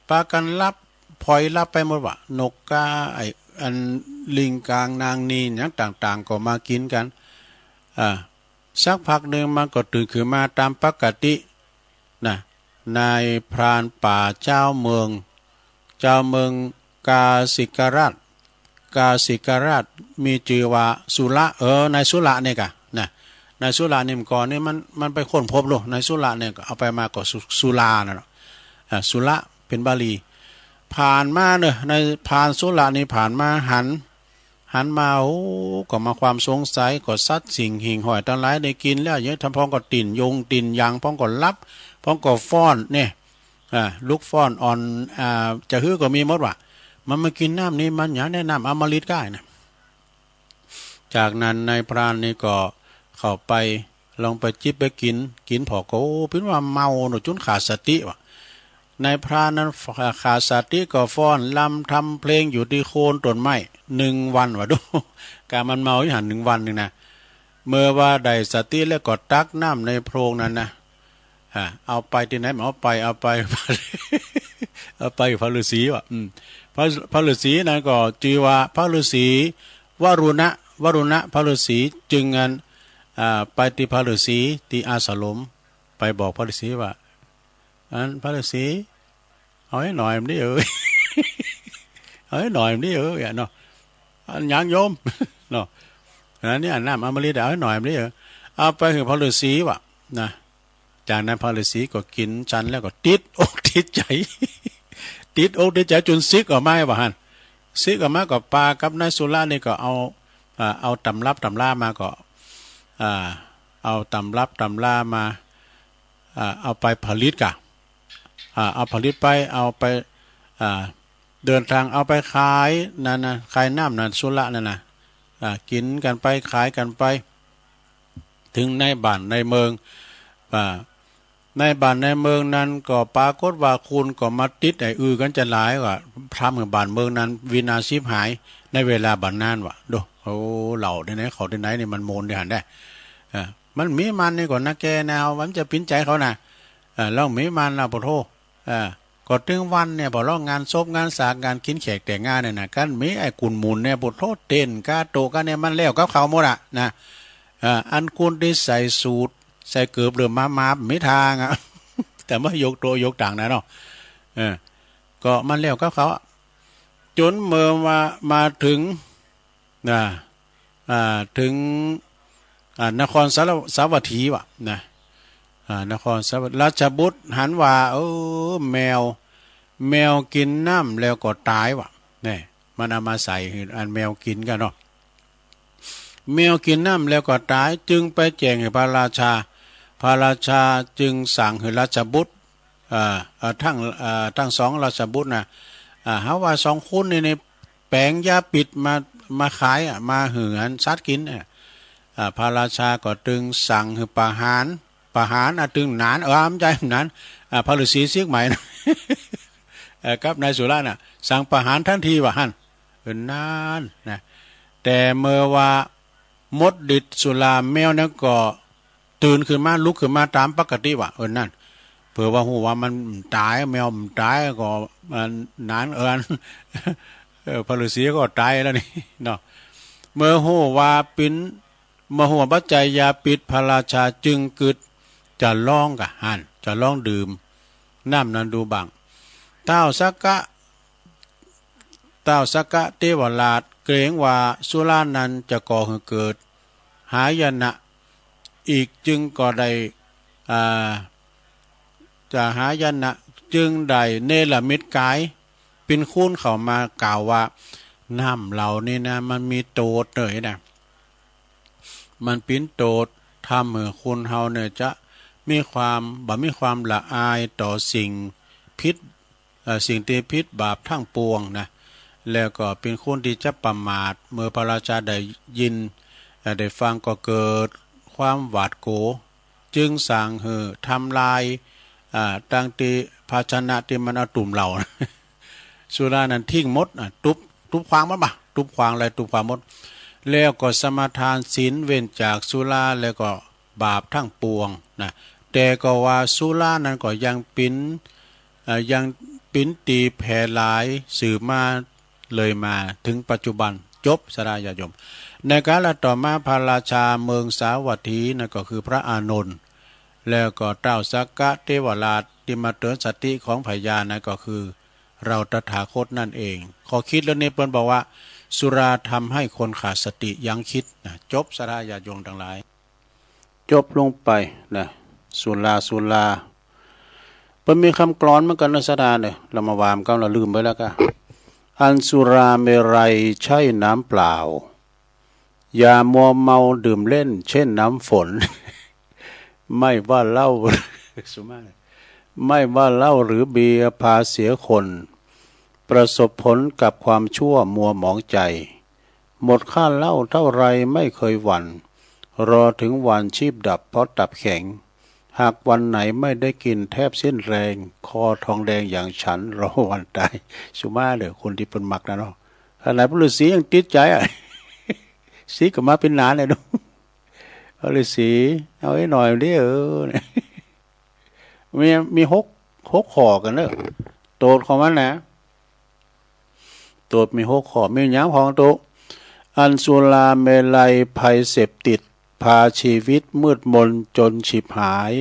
ปากันรับพลอยรับไปหมดว่านกกาไออันลิงกลางนางนีอย่างต่างๆก็มากินกันสักพักหนึ่งมันก็ตื่นขึ้นมาตามปกตินะนายพรานป่าเจ้าเมืองกาสิกราชมีชื่อว่าสุระนายสุระเนี่ยกะนะนายสุระนี่ก่อนนี่มันไปค้นพบโลกนายสุระเนี่ยก็เอาไปมาก็สุรานะสุระเป็นบาลีผ่านมาเนี่ยในผ่านสุระนี่ผ่านมาหันมาก็มาความสงสัยก็ซัดสิ่งหิ่งหอยทั้งหลายได้กินแล้วเยอะทำพ้องก็ติ่นยงติ่นยางพ้องก็รับพ้องก็ฟ้อนเนี่ยลูกฟ้อนอ่อนจะฮื้อก็มีหมดว่ะมันมากินน้ำนี้มันอย่างแนะนำอมฤตได้นะจากนั้นนายพรานนี่ก็เข้าไปลองไปจิบไปกินพอก็เป็นว่าเมาหนูจุนขาดสติว่ะนายพรานนั้นขาดสติก็ฟ้อนลำทำเพลงอยู่ที่โคนต้นไม้1 วันวะดูการมันเมาอยู่หัน1 วันนึงนะเมื่อว่าได้สติแล้วก็ตักน้ำในโพรงนั้นนะเอาไปที่ไหนเอาไปเอาไปพระฤาษีว่ะพระฤาษีนั้นก็ชื่อว่าพระฤาษีวรุณะพระฤาษีจึงงั้นไปที่พระฤาษีที่อาสลมไปบอกพระฤาษีว่าพระฤาษีเอาให้หน่อยมันดิเอาให้หน่อยมันดิเนาะยังโยมเนาะนี่น้ำอมฤตเอาให้หน่อยมันดิเอาไปถึงพระฤาษีว่ะนะจากนั้นพระฤาษีก็กินชันแล้วก็ติดอกติดใจจนซิกออกมาว่าฮันซิกออกมาก็ปากับนายสุรานี่ก็เอาตำรามาก็เอาตำรามาเอาไปผลิตกะเอาผลิตไปเอาไปเดินทางเอาไปขายนั่นนะขายน้ำนั่นสุรานั่นนะกินกันไปขายกันไปถึงในบ้านในเมืองในบ้านในเมืองนั้นก็ปรากฏว่าคุณก็มาติดกันจะหลายว่าพระเมืองบ้านเมืองนั้นวินาศหายในเวลาบัดนั้นว่ะดูเหล่าที่ไหนเขาที่ไหนนี่มันโมนได้หันได้มันมีมันนี่ก่อนนะแกแนวมันจะปิ้นใจเขานะแล้วมีมันเราปะโทก็ถึงวันเนี่ยพอเรางานศพงานสากงานกินแขกแต่งงานเนี่ยนะกันมีไอ้กุนหมุนเนี่ยปะโทเต้นกาโตกันเนี่ยมันแล้วกับเขาหมดอ่ะนะอันคุณได้ใส่สูตรใส่เกือบหรือมาไม่ทางอ่ะ แต่ว่ายกตัวยกต่างนะเนาะก็มันแล้วกับเขาจนเมื่อมาถึงถึงนครสาวัตถีว่ะนะนครสาวัตถีราชบุตรหันว่าแมวกินน้ำแล้วก็ตายว่ะนี่มันเอามาใส่อันแมวกินกันเนาะแมวกินน้ำแล้วก็ตายจึงไปแจ้งให้พระราชาจึงสั่งให้ราชบุตรทั้ง2ราชบุตรนะหาว่า2คนในแปลงยาปิดมาขายมาเหือนซัดกินพระราชาก็จึงสั่งให้ประหารตึงหนานไม่ใจหนานพระฤาษีเสียกใหม่นะกับนายสุราน่ะสั่งประหารทันทีว่าหั่นนานนะแต่เมื่อว่ามดดิดสุราแมวนั้นก็ตื่นขึ้นมาลุกขึ้นมาตามปกติว่ะนั่น เผื่อว่าหูว่ามันตายแมวมันตายก็มันนานพระฤาษีก็ตายแล้วนี่เนาะเมื่อหูว่าปิ้นเมื่อหูปัจจัยยาปิดพระราชาจึงกึดจะล่องกะหันจะล่องดื่มน้ำนั้นดูบังเต้าสักกะเทวราชเกรงว่าสุรานั้นจะก่อให้เกิดหายนะอีกจึงก็ได้จะหายนะจึงได้เนรมิตกายเป็นคูนเข้ามากล่าวว่าน้ำเหล่านี้นะมันมีโตดเลยนะมันปิ้นโตดทำให้คนเฮาเนี่ยจะมีความละอายต่อสิ่งพิษสิ่งที่พิษบาปทั้งปวงนะแล้วก็เป็นคนที่จะประมาทเมื่อพระราชาได้ยินได้ฟังก็เกิดความหวาดโกจึงสั่งให้ทำลายตั้งที่ภาชนะที่มันเอาตุ่มเหล่าสุรานั้นทิ้งหมดทุบควางมันปะทุบควางอะไรทุบควางหมดแล้วก็สมาทานศีลเว้นจากสุราแล้วก็บาปทั้งปวงนะแต่ก็ว่าสุรานั้นก็ยังปิ้นตีแผ่หลายสืบมาเลยมาถึงปัจจุบันจบสราญาโยมในกาลต่อมาพระราชาเมืองสาวัตถีนั่นก็คือพระอานนท์แล้วก็เต้าสักกะเทวราชที่มาเตือนสติของพญานั่นก็คือเราตถาคตนั่นเองขอคิดแล้วเนี่ยเปิ้นบอกว่าสุราทำให้คนขาดสติยังคิดนะจบสราญาโยมทั้งหลายจบลงไปนะสุราเปิ้นมีคำกลอนเหมือนกันนะสดาเนี่ยเรามาวามก็เราลืมไปแล้วก็อันสุราเมรัยใช่น้ำเปล่าอย่ามัวเมาดื่มเล่นเช่นน้ำฝน ไม่ว่าเหล้า ไม่ว่าเหล้าหรือเบียร์พาเสียคนประสบผลกับความชั่วมัวหมองใจหมดค่าเหล้าเท่าไรไม่เคยหวั่นรอถึงวันชีพดับเพราะตับแข็งหากวันไหนไม่ได้กินแทบสิ้นแรงคอทองแดงอย่างฉันรอวันตายสุมาเลยคนที่เป็นหมักนะเนาะขนาดพระฤาษียังติดใจอ่ะ สีก็มาเป็นนานเลยดูพระฤาษีเอาไว้หน่อยดิมีหกขอกันเนอะโตดของมันนะโตดมีหกขอมีหยังของโตอันสุราเมลัยภัยเสพติดพาชีวิตมืดมนจนฉิบหาย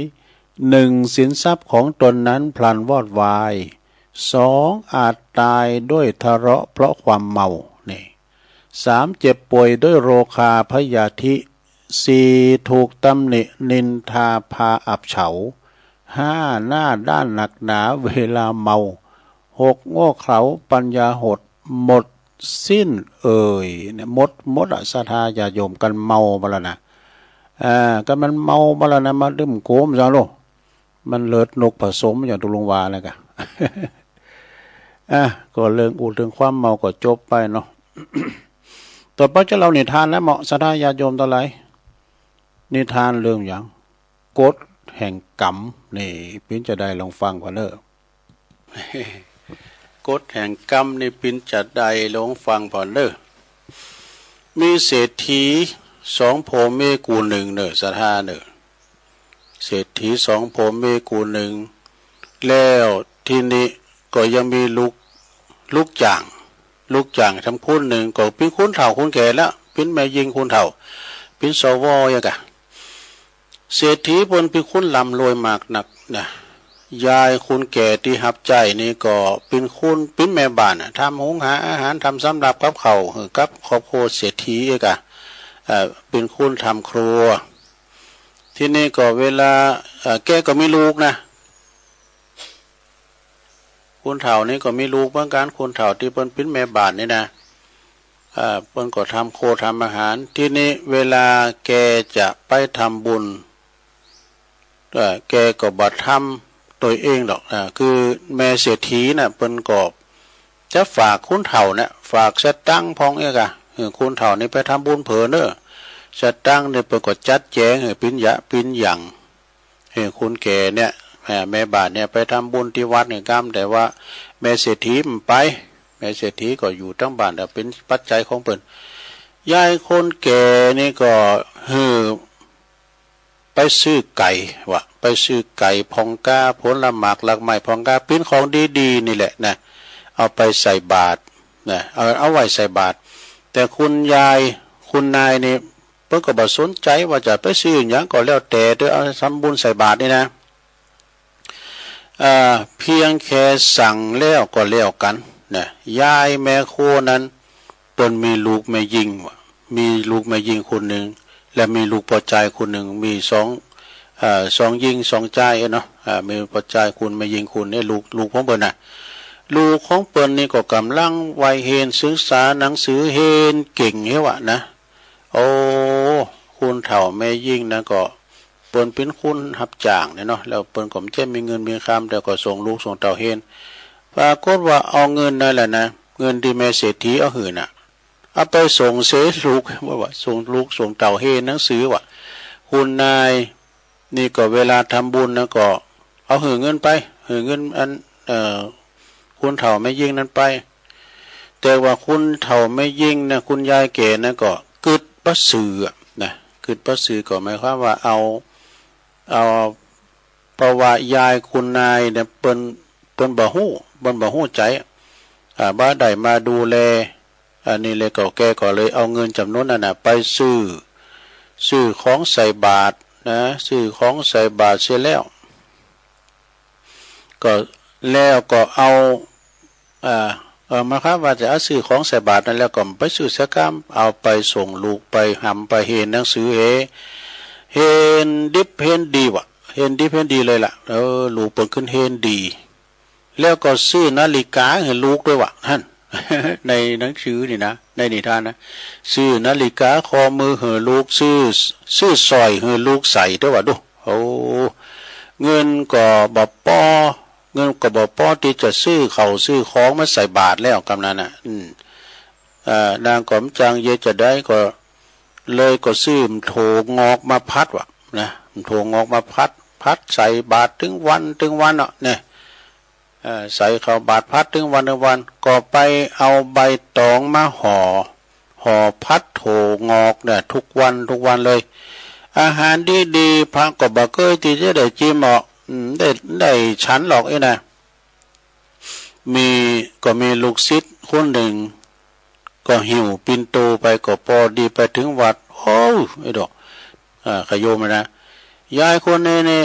หนึ่งสินทรัพย์ของตนนั้นพลันวอดวายสองอาจตายด้วยทะเลาะเพราะความเมานี่สามเจ็บป่วยด้วยโรคาพยาธิสี่ถูกตำหนินินทาพาอับเฉาห้าหน้าด้านหนักหนาเวลาเมาหกโง่เขลาปัญญาหดหมดสิ้นเนี่ยมดศรัทธาญาโยมกันเมาบละนะกันมันเมาบละนะมาดื่มโกมซะโลมันเลิศนกผสมอย่างตุลุงวาแล้วกัน ก็เรื่องเรื่องความเมาก็จบไปเนาะ ต่อไปจะเล่านิทานนะเหมาะศรัทธาญาโยมต่อไรนิทานเรื่องอย่างกฎแห่งกรรมนี่ปิ้นจะได้ลองฟังก่อนเนอะ กฎแห่งกรรมนี่ปิ้นจะได้ลองฟังก่อนเนอะมีเศรษฐีสองโพเมกูหนึ่งเนอะศรัทธาเนอะเศรษฐีสองโพเมกูหนึ่งแล้วที่นี้ก็ยังมีลูกจ่างทำคุณหนึ่งก็เป็นคุณเฒ่าคุณแก่แล้วเป็นแม่ยิงคุณเฒ่าเป็นสวอย่างกะเศรษฐีบนเป็นคุณลำรวยมากหนักนะยายคุณแก่ที่หับใจนี่ก็เป็นแม่บ้านทำหุงหาอาหารทำสำหรับกับเขากับครอบครัวเศรษฐีเองกะเป็นคุณทำครัวที่นี่ก็เวลาแกก็มีลูกนะคุณเฒ่านี่ก็มีลูกเหมือนกันคุณเฒ่าที่เป็นแม่บ้านนี่นะเพิ่นก็ทำอาหารที่นี่เวลาแกจะไปทำบุญแกก็บัดทำตัวเองหรอกคือแม่เศรษฐีน่ะเพิ่นก็จะฝากคุณเฒ่าเนี่ยฝากสตังค์พองเอกคุณเฒ่านี่ไปทำบุญเผอเนอะสตังค์เนี่ยเพิ่นก็จัดแจงให้ปิ้นหยังให้คุณแก่เนี่ยแม่บาทเนี่ยไปทำบุญที่วัดเนี่ยกำแต่ว่าแม่เศรษฐีมันไปแม่เศรษฐีก็อยู่ทั้งบ้านแต่เป็นปัจจัยของเพิ่นยายคนแก่นี่ก็ไป ซื้อไก่วะไปซื้อไก่พองกาผลหมากหลักไม้พองกาเป็นของดีๆนี่แหละนะเอาไปใส่บาตรนะเอาไว้ใส่บาตรแต่คุณยายคุณนายนี่เพิ่นก็บ่สนใจว่าจะไปซื้อหยังก็แล้วแต่เด้อเอาทำบุญใส่บาตรนี่นะเพียงแค่สั่งแล้วก็แล้วกันนะยายแม่โคนั้นเปิ้นมีลูกแม่ยิงวะมีลูกแม่ยิงคนหนึ่งและมีลูกพ่อชายคนหนึ่งมีสองยิงสองใจเนาะมีพ่อชายคุณแม่ยิงคุณนี่ลูกของเปิ้นน่ะลูกของเปิ้นนี่ก็กำลังวัยเฮนศึกษาหนังสือเฮนเก่งเฮวะนะโอ้คุณเฒ่าแม่ยิงนะก็เปิ้นเป็นคุณรับจ้างเนี่ยเนาะแล้วเปิ้นก็ไม่ใช่มีเงินมีคำแต่ก็ส่งลูกส่งเต่าเฮนปรากฏว่าเอาเงินนั่นแหละนะเงินที่แม่เศรษฐีเอาหื่นน่ะเอาไปส่งเสียลูกว่าส่งลูกส่งเต่าเฮนหนังสือว่ะคุณนายนี่ก็เวลาทำบุญนะก็เอาหื่นเงินไปหื่นเงินอันคุณเฒ่าไม่ยิ่งนั้นไปแต่ว่าคุณเฒ่าไม่ยิ่งนะคุณยายแก่นะก็กึดประสือนะกึดประสือก็หมายความว่าเอาเพราะว่ายายคุณนายเนี่ยเปิ้นบ่ฮู้ใจบ้าใดมาดูแลอันนี้เลยก็แกก็เลยเอาเงินจำนวนนั้นน่ะไปซื้อของใส่บาตรนะซื้อของใส่บาตรเสร็จแล้วก็เอามาครับว่าจะเอาซื้อของใส่บาตรนั่นแล้วก็ไปซื้อสักกรรมเอาไปส่งลูกไปหำไปเห็นหนังสือเห็นดิบเห็นดีวะเห็นดิบเห็นดีเลยล่ะลูกเปิดขึ้นเห็นดีแล้วก็ซื้อนาฬิกาให้ลูกด้วยวะท่านในหนังสือนี่นะในนิทานนะซื้อนาฬิกาคอมือให้ลูกซื้อสร้อยให้ลูกใส่ด้วยวะดูโอ้เงินก็บ่พอเงินก็บ่พอที่จะซื้อข้าวซื้อของมาใส่บาตรแล้วกำนั้นน่ะนางกอมจางเยจะได้ก็เลยก็ซื้อโถงอกมาพัดวะนะโถงอกมาพัดใส่บาตรถึงวันเนาะเนี่ยใส่เข้าบาตรพัดถึงวันก็ไปเอาใบตองมาห่อพัดโถงอกเนี่ยทุกวันเลยอาหารดีๆพระก็บ่เคยที่จะได้จิ้มออกได้ฉันหรอกไอ้นะมีลูกศิษย์คนหนึ่งก็หิวปิ่นโตไปก็พอดีไปถึงวัดโอ้ไอ้ดอกขโยมนะยายคนนี้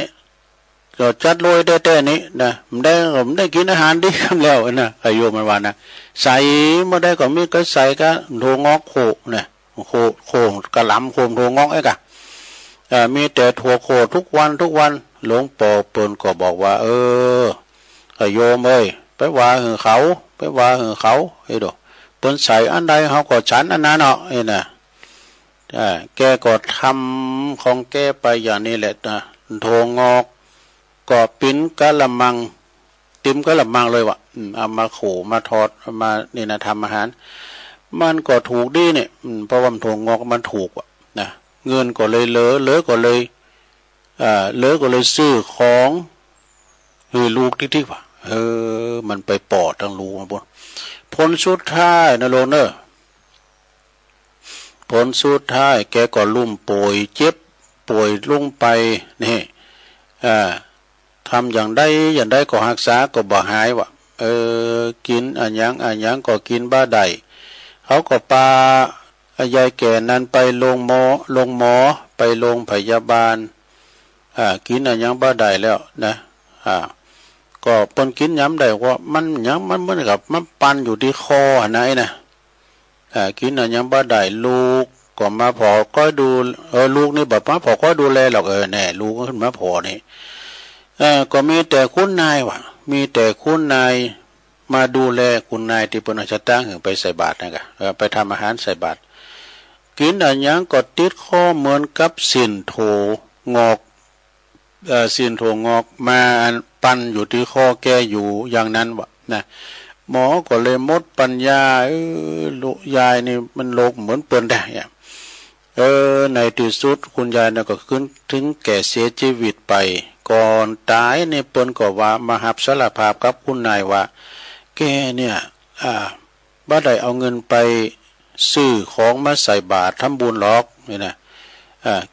ก็จัดโรยแต่นี้นะผมได้กินอาหารดีกันแล้วนะขโยมมันว่านะใส่ไม่ได้ก็มีก็ใส่ก็โถงอกโคนะโคกระหล่ำโคมโถงอกไอ้กะมีแต่ถั่วโคทุกวันหลวงปู่เปิ้นก็บอกว่าโยมเอ้ยไปว่าหือเขาไอ้ดอกเปิ้นใส่อันใดเขาก็ฉันอันนั้นเนาะไอ้น่ะแกก็ทำของแกไปอย่างนี้แหละนะโถงอกก็ปิ้นกะละมังติมกะละมังเลยวะเอามาโขมาทอดมานี่นะทำอาหารมันก็ถูกดีเนี่ยเพราะว่าโถงอกมันถูกว่ะนะเงินก็เลยเหลือก็เลยซื้อของลูกที่ว่ามันไปปอดทั้งลูกมาบนผลสุดท้ายนะโลเนอร์ผลสุดท้ายแกก็ลุ่มป่วยเจ็บป่วยลงไปนี่ทำอย่างได้ก็รักษาก็บ่หายวะกินอันยังก็กินบ้าใดเขาก็ปายายแก่นั้นไปโรงหมอไปโรงพยาบาลกินอันยังบ้าได้แล้วนะก็เปิ้นกินย้ำได้ว่ามันยังมันเหมือนกับมันปันอยู่ที่คอไหนนะกินอันยังบ้าได้ลูกก็มาพอก็ดูลูกนี่แบบมาพอก็ดูแลหรอกแน่ลูกก็ขึ้นมาพอนี่ก็มีแต่คุณนายวะมีแต่คุณนายมาดูแลคุณนายที่เปิ้นจะตั้งไปใส่บาตรนะกะไปทำอาหารใส่บาตรกินอันยังก็ติดคอเหมือนกับสินโถงอกสินโถงอกมาปันอยู่ที่คอแกอยู่อย่างนั้นวะนะหมอก็เลยมดปัญญาลูกยายนี่มันโรคเหมือนเปิ้นได้ในที่สุดคุณยายน่ะก็ขึ้นถึงแก่เสียชีวิตไปก่อนตายในเปิ้นก็ว่ามาหับสารภาพกับคุณนายว่าแกเนี่ยบ่ได้เอาเงินไปซื้อของมาใส่บาตรทำบุญหรอกนี่นะ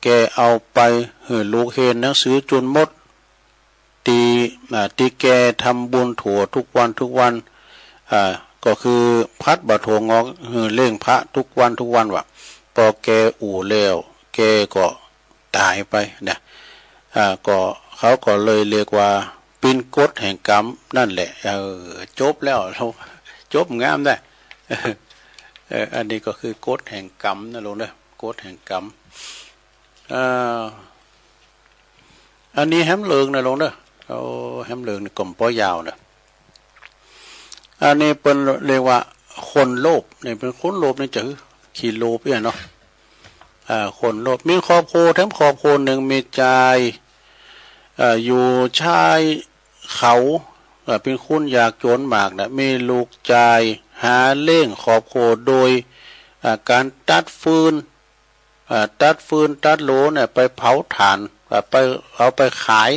แกเอาไปให้ลูกเห็นหนังสือจนหมดตีแกทำบุญถั่วทุกวันก็คือพัดบะโถงอกเล่งพระทุกวันว่ะพอแกอู่แล้วแกก็ตายไปนะก็เขาก็เลยเรียกว่าเป็นกฎแห่งกรรมนั่นแหละจบแล้วเราจบงามได้อันนี้ก็คือกฎแห่งกรรมนะลุงเด้อกฎแห่งกรรมอันนี้แฮมเลิงนะลุงเด้อเอาแฮมเลิงนี่กลมป้อยาวนะอันนี้เป็นเรียกว่าคนโลภนี่เป็นคนโลภนี่จะขี้โลภเนี่ยเนาะคนโลภมีครอบครัวทั้งครอบครัวหนึ่งมีใจอยู่ชายเขาเป็นคนอยากจนมากนะมีลูกใจหาเล่งครอบครัวโดยการตัดฟืนตัดโหลเนี่ยไปเผาถ่านไปเอาไปขาย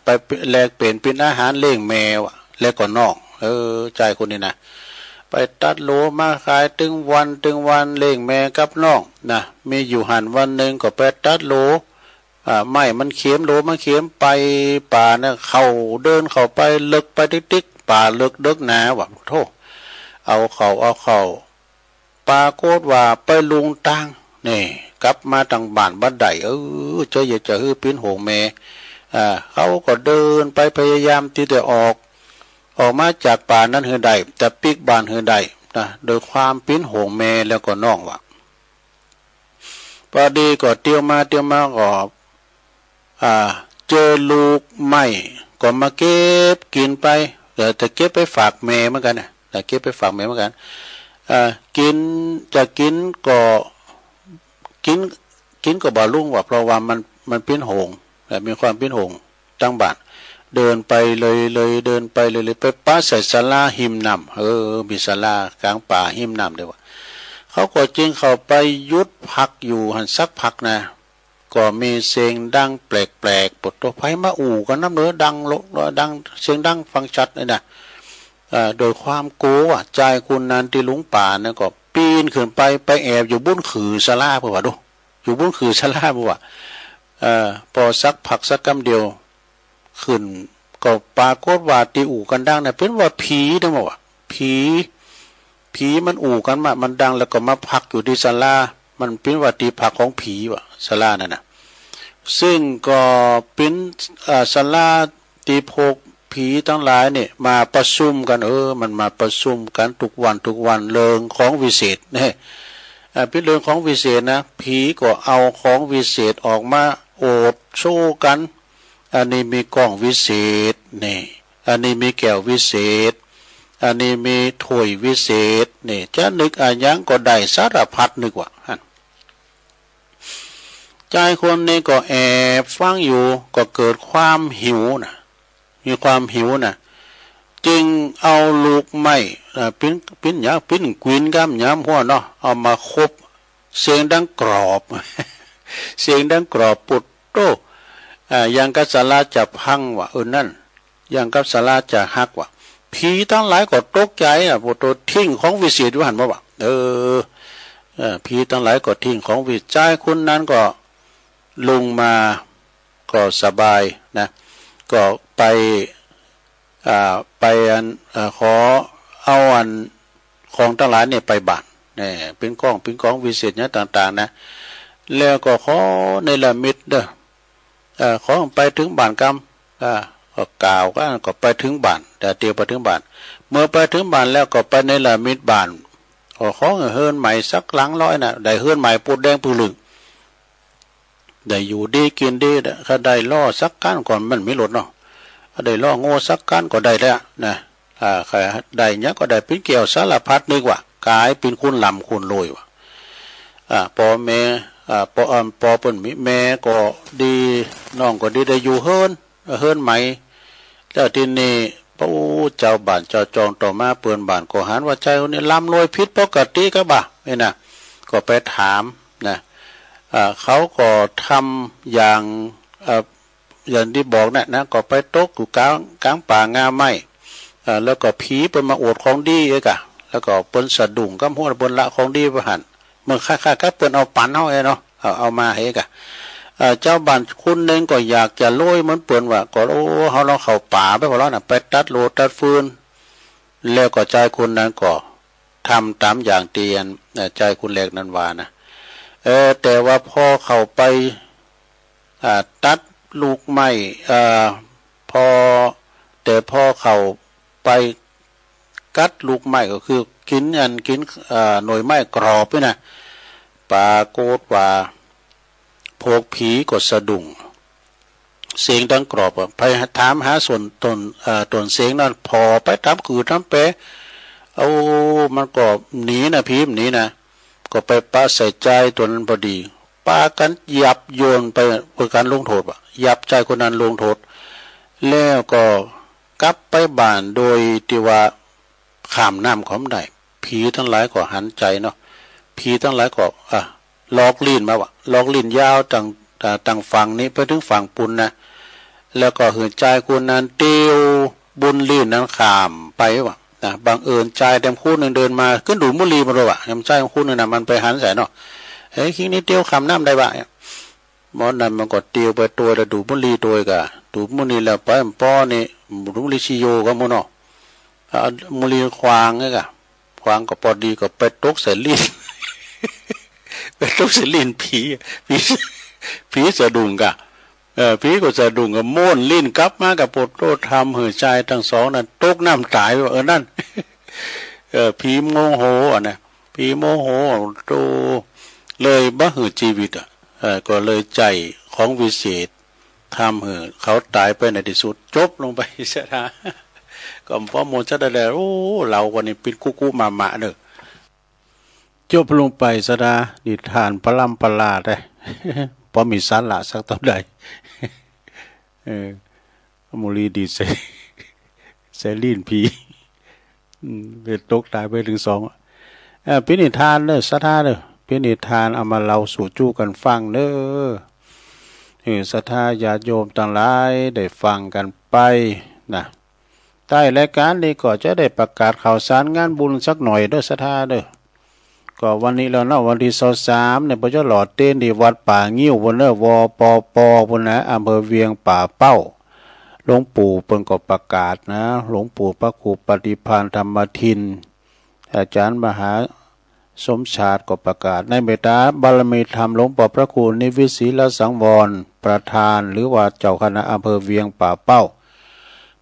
ไปแลกเป็นอาหารเล่งแมวแล้วก็นอกใจคนนี้นะไปตัดโหลมาขายตึงวันเล่งแม่กับน้องนะมีอยู่หันวันหนึ่งก็ไปตัดโหลไม่มันเข็มโหลมันเข็มไปป่าเนี่ยเขาเดินเข้าไปลึกไปติ๊กป่าลึกเดึกหนาว่ะโธ่เอาเขาปรากฏว่าไปลุงตังนี่กลับมาทางบ้านบัดไดเจออย่าจะฮื้อปิ้นโหงแม่เขาก็เดินไปพยายามที่จะออกมาจากป่านั้นเฮือใดแต่ปิกบ้านเฮือใดนะโดยความปิ้นโหงแม่แล้วก็น้องว่ะพอดีก็เตียวมาก็เจอลูกไม้ก็มาเก็บกินไปแต่เก็บไปฝากแม่เหมือนกันนะแต่เก็บไปฝากแม่เหมือนกันกินก็กินก็บ่รุ่งว่ะเพราะว่ามันปิ้นโหงมีความปิ้นโหงตั้งบ้านเดินไปเลยเดินไปเลยไปป้าใส่ศาลาหิมน้ำมีศาลากลางป่าหิมน้ำด้วยว่ะเขาก็จึงเข้าไปยุดพักอยู่หันสักพักนะก็มีเสียงดังแปลกปดตัวไฟมาอู่กันน้ำเนื้อดังเสียงดังฟังชัดเลยนะโดยความโกลัวใจคุณนันที่ลุงป่าเนี่ยก็ปีนขึ้นไปแอบอยู่บนขือศาลาเพื่อว่าดูอยู่บนขือศาลาเพื่อว่าพอสักพักสักกำเดียวขึ้นก็ปรากฏว่าตีอู่กันดังเนี่ยเป็นว่าผีนะมั้งวะผีมันอู่กันมามันดังแล้วก็มาพักอยู่ที่ศาลามันเป็นว่าตีพักของผีวะศาลานั่นนะซึ่งก็เป็นศาลาตีโพกผีทั้งหลายเนี่ยมาประชุมกันมันมาประชุมกันทุกวันเรื่องของวิเศษเนี่ยเป็นเรื่องของวิเศษนะผีก็เอาของวิเศษออกมาโอดโชว์กันอันนี้มีกล้องวิเศษนี่อันนี้มีแก้ววิเศษอันนี้มีถ้วยวิเศษนี่จะนึกอะไรยังก็ได้สารพัดนึกว่าใจคนนี้ก็แอบฟังอยู่ก็เกิดความหิวนะมีความหิวนะจึงเอาลูกไม้ปิ้นหยาปิ้นกวินก้ามย้ำหัวเนาะเอามาคบเสียงดังกรอบเสียงดังกรอบปุดโตยังกับศาลาจะพังว่ะนั่นยังกับศาลาจะหักว่ะผีทั้งหลายก็ตกใจพวกตัวทิ้งของวิเศษอยู่หันมาว่ะผีทั้งหลายก็ทิ้งของวิเศษใจคนนั้นก็ลงมาก็สบายนะก็ไปขอเอาของทั้งหลายเนี่ยไปบัตรเนี่ยเป็นของวิเศษเนี่ยต่างๆนะแล้วก็ขอในละมิตรเด้อขอไปถึงบ้านกรรมก็กล่าวก็ไปถึงบ้านแต่เตียวไปถึงบ้านเมื่อไปถึงบ้านแล้วก็ไปในละมิตรบ้านขอเฮือนใหม่สักหลังร้อยนะได้เฮือนใหม่ปูดแดงปูลึงได้อยู่ดีกินดีถ้าได้ล่อสักก้านก่อนมันไม่หลุดเนาะถ้าได้ล่อโง่สักก้านก็ได้แล้วนะใครได้เนี้ยก็ได้เป็นเกี่ยวสารพัดนึกว่ากลายเป็นคุณลำคุณรวยว่ะพอแม่พอเปิ้นมีแม่ก็ดีน้องก็ดีได้อยู่เฮือนใหม่แล้วทีนี้พระเจ้าบ้านเจ้าจองต่อมาเปื้อนบ้านก็หันว่าใจคนนี้ลำรวยพิษปกติก็บ่าไม่นะก็ไปถามนะเขาก็ทำอย่างที่บอกนะก็ไปตกอยู่กลางป่างาไม้แล้วก็ผีเป็นมาอวดของดีเอกแล้วก็เปิ้นสะดุ้งก็หัวเปิ้นละของดีไปหันเมื่อค่าก็เปิ้นเอาปั่นเอาเนาะ เอามาให้กะเจ้าบ้านคุณเองก็อยากจะโรยเหมือนเปิ่นว่าก็โอ้เฮาเราเข้าป่าไปพอแล้วน่ะไปตัดโลตัดฟืนแล้วก็ใจคุณนั้นก็ทำตามอย่างเตียนใจคุณแรกนั้นว่านะแต่ว่าพอเข้าไปตัดลูกไม้พอเข้าไปกัดลูกไม้ก็คือกินหน่วยไม้กรอบนี่นะปาโกดว่าพวกผีก็สะดุ้งเสียงดังกรอบไปถามหาส่วนตนเสียงนั้นพอไปทำคือทำเปเอามันก็หนีนะผีหนีนะก็ไปปาใส่ใจตัวนั้นพอดีปากันยับโยนไปเพื่อการลงโทษยับใจคนนั้นลงโทษแล้วก็กลับไปบ้านโดยที่ว่าข้ามน้ำของได้ผีทั้งหลายก็หันใจเนาะผีทั้งหลายก็ลอกลิ้นมาลอกลิ้นยาวต่างฝั่งนี้ไปถึงฝั่งปุ่นนะแล้วก็หืนใจคนนั้นเตียวบุญลิ้นนั้นข้ามไปบังเอิญใจเต็มคู่หนึ่งเดินมาขึ้นดูมุลีมาเลยน้ำใจของคู่หนึ่งนะมันไปหันใส่เนาะคิงนี้เตียวข้ามน้ำได้หมอนั้นมันก็เตียวไปตัวแล้วดูมุลีตัวกะดูมุลีแล้วไปป้อนี่ดูมุลีชิโยก็มุนเนาะมุลีควางไงกะควางก็พอดีก็ไปตกใส่ลิ้นไปตกใส่ลิ้นผีสะดุ้งกะผีก็สะดุ้งก็ม้วนลิ้นกลับมากับปวดโตทำหือใจทั้งสองนั้นตกน้ำตายว่านั่นผีโมโหนะผีโมโหโตเลยบ้าหือชีวิตก็เลยใจของวิเศษทำหือเขาตายไปในที่สุดจบลงไปเสียนะก็พอโมจะได้แล้วโอ้เราวันนี้เป็นกุ๊กมาเนอะจบลงไปสดาดิทานพลัมพลาได้พอมีสาระสักเท่าใดมูลีดีเซลีนผีเป็นตกตายไปถึงสองเป็นนิทานเนอะสถาเนอะเป็นนิทานเอามาเล่าสู่จู้กันฟังเนอะสถาญาติโยมต่างหลายได้ฟังกันไปนะใต้รายการนี้ก็จะได้ประกาศข่าวสารงานบุญสักหน่อยเด้อสถาเด้อก็วันนี้แล้วเนาะวันที่23เนี่ยพระเจ้าหลอดเต้นที่วัดป่างิ้วบนเนอวปปบนนะอำเภอเวียงป่าเป้าหลวงปู่เปิ้นก็ประกาศนะหลวงปู่พระครูปฏิภาณธรรมทินอาจารย์มหาสมชาติก็ประกาศในเมตตาบารมีธรรมหลวงปู่พระครูนิวิศีลสังวรประธานหรือว่าเจ้าคณะอำเภอเวียงป่าเป้า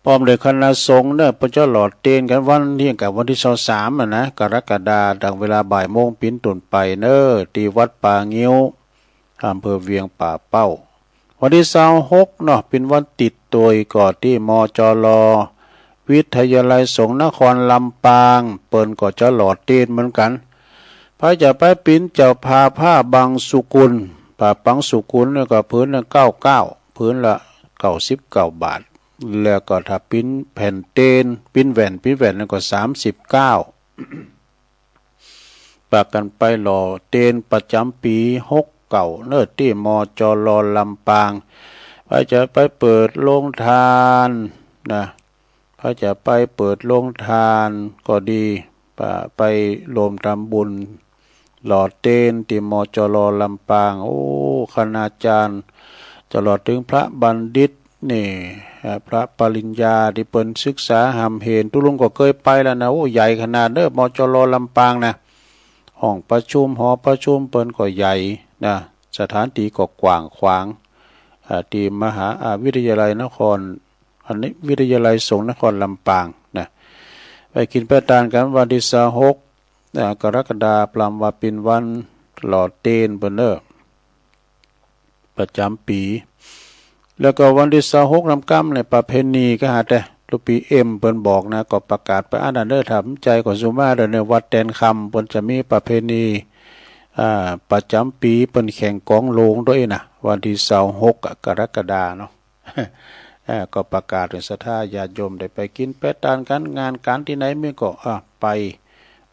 พร้อมด้วยคณะสงฆ์เนี่ยพระเจ้าหลอดเต้นกันวันที่กับวันที่23นะกรกฎาคมดังเวลาบ่ายโมงปิ้นตุนไปเนอที่วัดป่างิ้วอำเภอเวียงป่าเป้าวันที่26เนาะเป็นวันติดตัวก่อนที่มจรวิทยาลัยสงฆ์นครลำปางเปิ้นก็จะหลอดเต้นเหมือนกันพระจะไปปิ้นเจ้าพาผ้าบางสุกุลผ้าปังสุกุลเนี่ยก็พื้นละ99พื้นละ99 บาทแล้วก็ถ้าปิ้นแผ่นเต้นปิ้นแหวนนั่นก็39ปากกันไปหล่อเต้นประจำปี69เนื้อที่มจรลำปางพระจะไปเปิดโรงทานนะพระจะไปเปิดโรงทานก็ดีไปรวมทำบุญหล่อเต้นที่มจรลำปางโอ้คณาจารย์ตลอดถึงพระบัณฑิตนี่พระปริญญาที่เปิ้นศึกษาหำเห็นตุลุงก็เคยไปแล้วนะโอ้ใหญ่ขนาดเด้อมจรลำปางนะห้องประชุมหอประชุมเปิ้นก็ใหญ่นะสถานที่ก็กว้างขวางที่มหาวิทยาลัยนครอันนี้วิทยาลัยสงฆ์นครลำปางนะไปกินไปทานกันวันที่26กรกฎาคมว่าเป็นวันหลอดเต้นเปิ้นเด้อประจำปีแล้วก็วันที่26นำค่ำเนี่ยประเพณีก็หาแต่ลูกปีเอ็มเปิ้นบอกนะก็ประกาศไปอันนั้นเด้อถามใจก็สุมาเด้อในวัดแตนคำเปิ้นจะมีประเพณีประจำปีเปิ้นแข่งกองโลงด้วยนะวันที่26กรกฎาคมเนาะ ก็ประกาศให้ศรัทธาญาติโยมได้ไปกินไปทานกันงานการที่ไหนมีก็ไป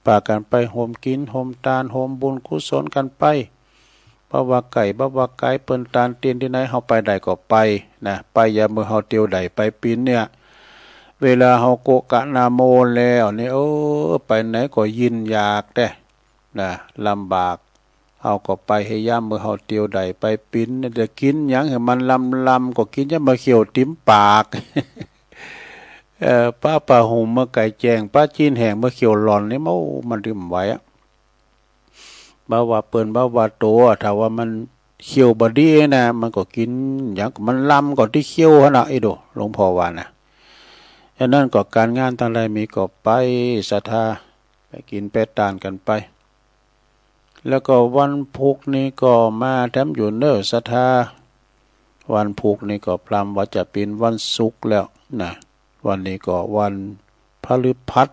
พากันไปโฮมกินโฮมทานโฮมบุญกุศลกันไปบ่ว่าไก่บ่ว่าไก่เปิ้นตานเตียนที่ไหนเฮาไปได้ก็ไปนะไปอย่ามือเฮาเตียวใดไปปีนเนี่ยเวลาเฮาโกกะนาโมแล้วนี่ไปไหนก็ยินอยากแต่นะลำบาก เอาก็ไปให้ย่ำเมื่อเฮาเตียวใดไปปิ้นจะกินหยังให้มันลำก็กินจะมาเขียวติ้มปาก ป้าป่าหุ่มมาไก่แจงป้าจีนแห้งมาเขียวหลอนนี่มันริมไว้อะบ่าว่าเปิ้นบ่าว่าโตถ้าว่ามันเขียวบดีนะมันก็กินอย่างมันลำก่อนที่เขียวหั่นน่ะไอ้โดหลวงพ่อว่านะฉะนั้นก็การงานทางใดมีก็ไปศรัทธาไปกินไปตานกันไปแล้วก็วันพุกนี้ก็มาแถมอยู่เนอศรัทธาวันพุกนี้ก็พรำว่าจะเป็นวันศุกร์แล้วนะวันนี้ก็วันพฤหัส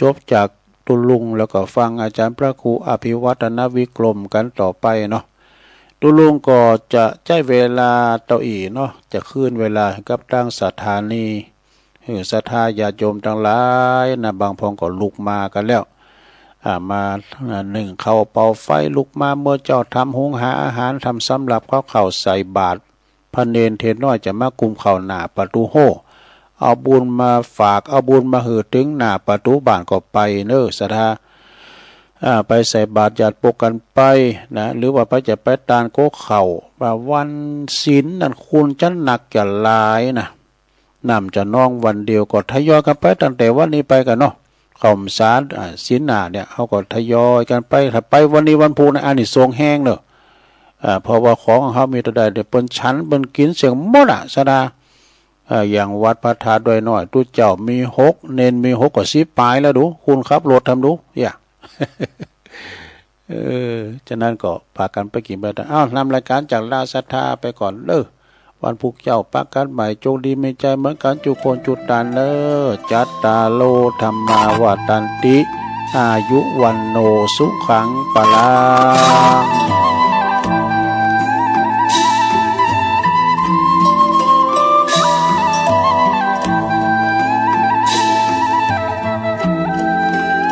จบจากตุลุงแล้วก็ฟังอาจารย์พระครูอภิวัฒนวิกรมกันต่อไปเนาะตุลุงก็จะใช้เวลาต่ออีเนาะจะคืนเวลาให้กับตั้งสถานีศรัทธาญาติโยมทั้งหลายนะบางพองก็ลุกมากันแล้วมาหนึ่งเข้าเป่าไฟลุกมาเมื่อเจ้าทำหุงหาอาหารทำสำหรับข้าวใส่บาตรพระเนนเทนน้อยจะมากุมเข่าหน้าประตูโหเอาบุญมาฝากเอาบุญมาหือถึงหน้าประตูบ้านก็ไปเนอศรัทธาไปใส่บาตรญาติปกกันไปนะหรือว่าไปจะไปตานโกเข่าว่าวันศีลนั่นคุณจะหนักจะหลายนะนำจะน้องวันเดียวก็ทยอยกันไปตั้งแต่วันนี้ไปกันเนาะข่าวสารศีลหนาเนี่ยเขาก็ทยอยกันไปถ้าไปวันนี้วันพุธนะอันนี้ทรงแห้งเนอะเพราะว่าของเขามีตัวใดเดี๋ยวเปิ้นชั้นเปิ้นกินเสียงหมดสดาอย่างวัดพระธาตุด้วยหน่อยตู้เจ้ามี6เนนมี6ก็10ปลายแล้วดูคุณขับรถทำดูอย่า ฉะนั้นก็พากันไปกินไปแต่นำรายการจากราชศรัทธาไปก่อนวันพุกเจ้าปักกันใหม่จงดีไม่ใจเหมือนกันจุคนจุดตานจัตตาโลธรรมาวาตันติอายุวันโนสุขังปะลัง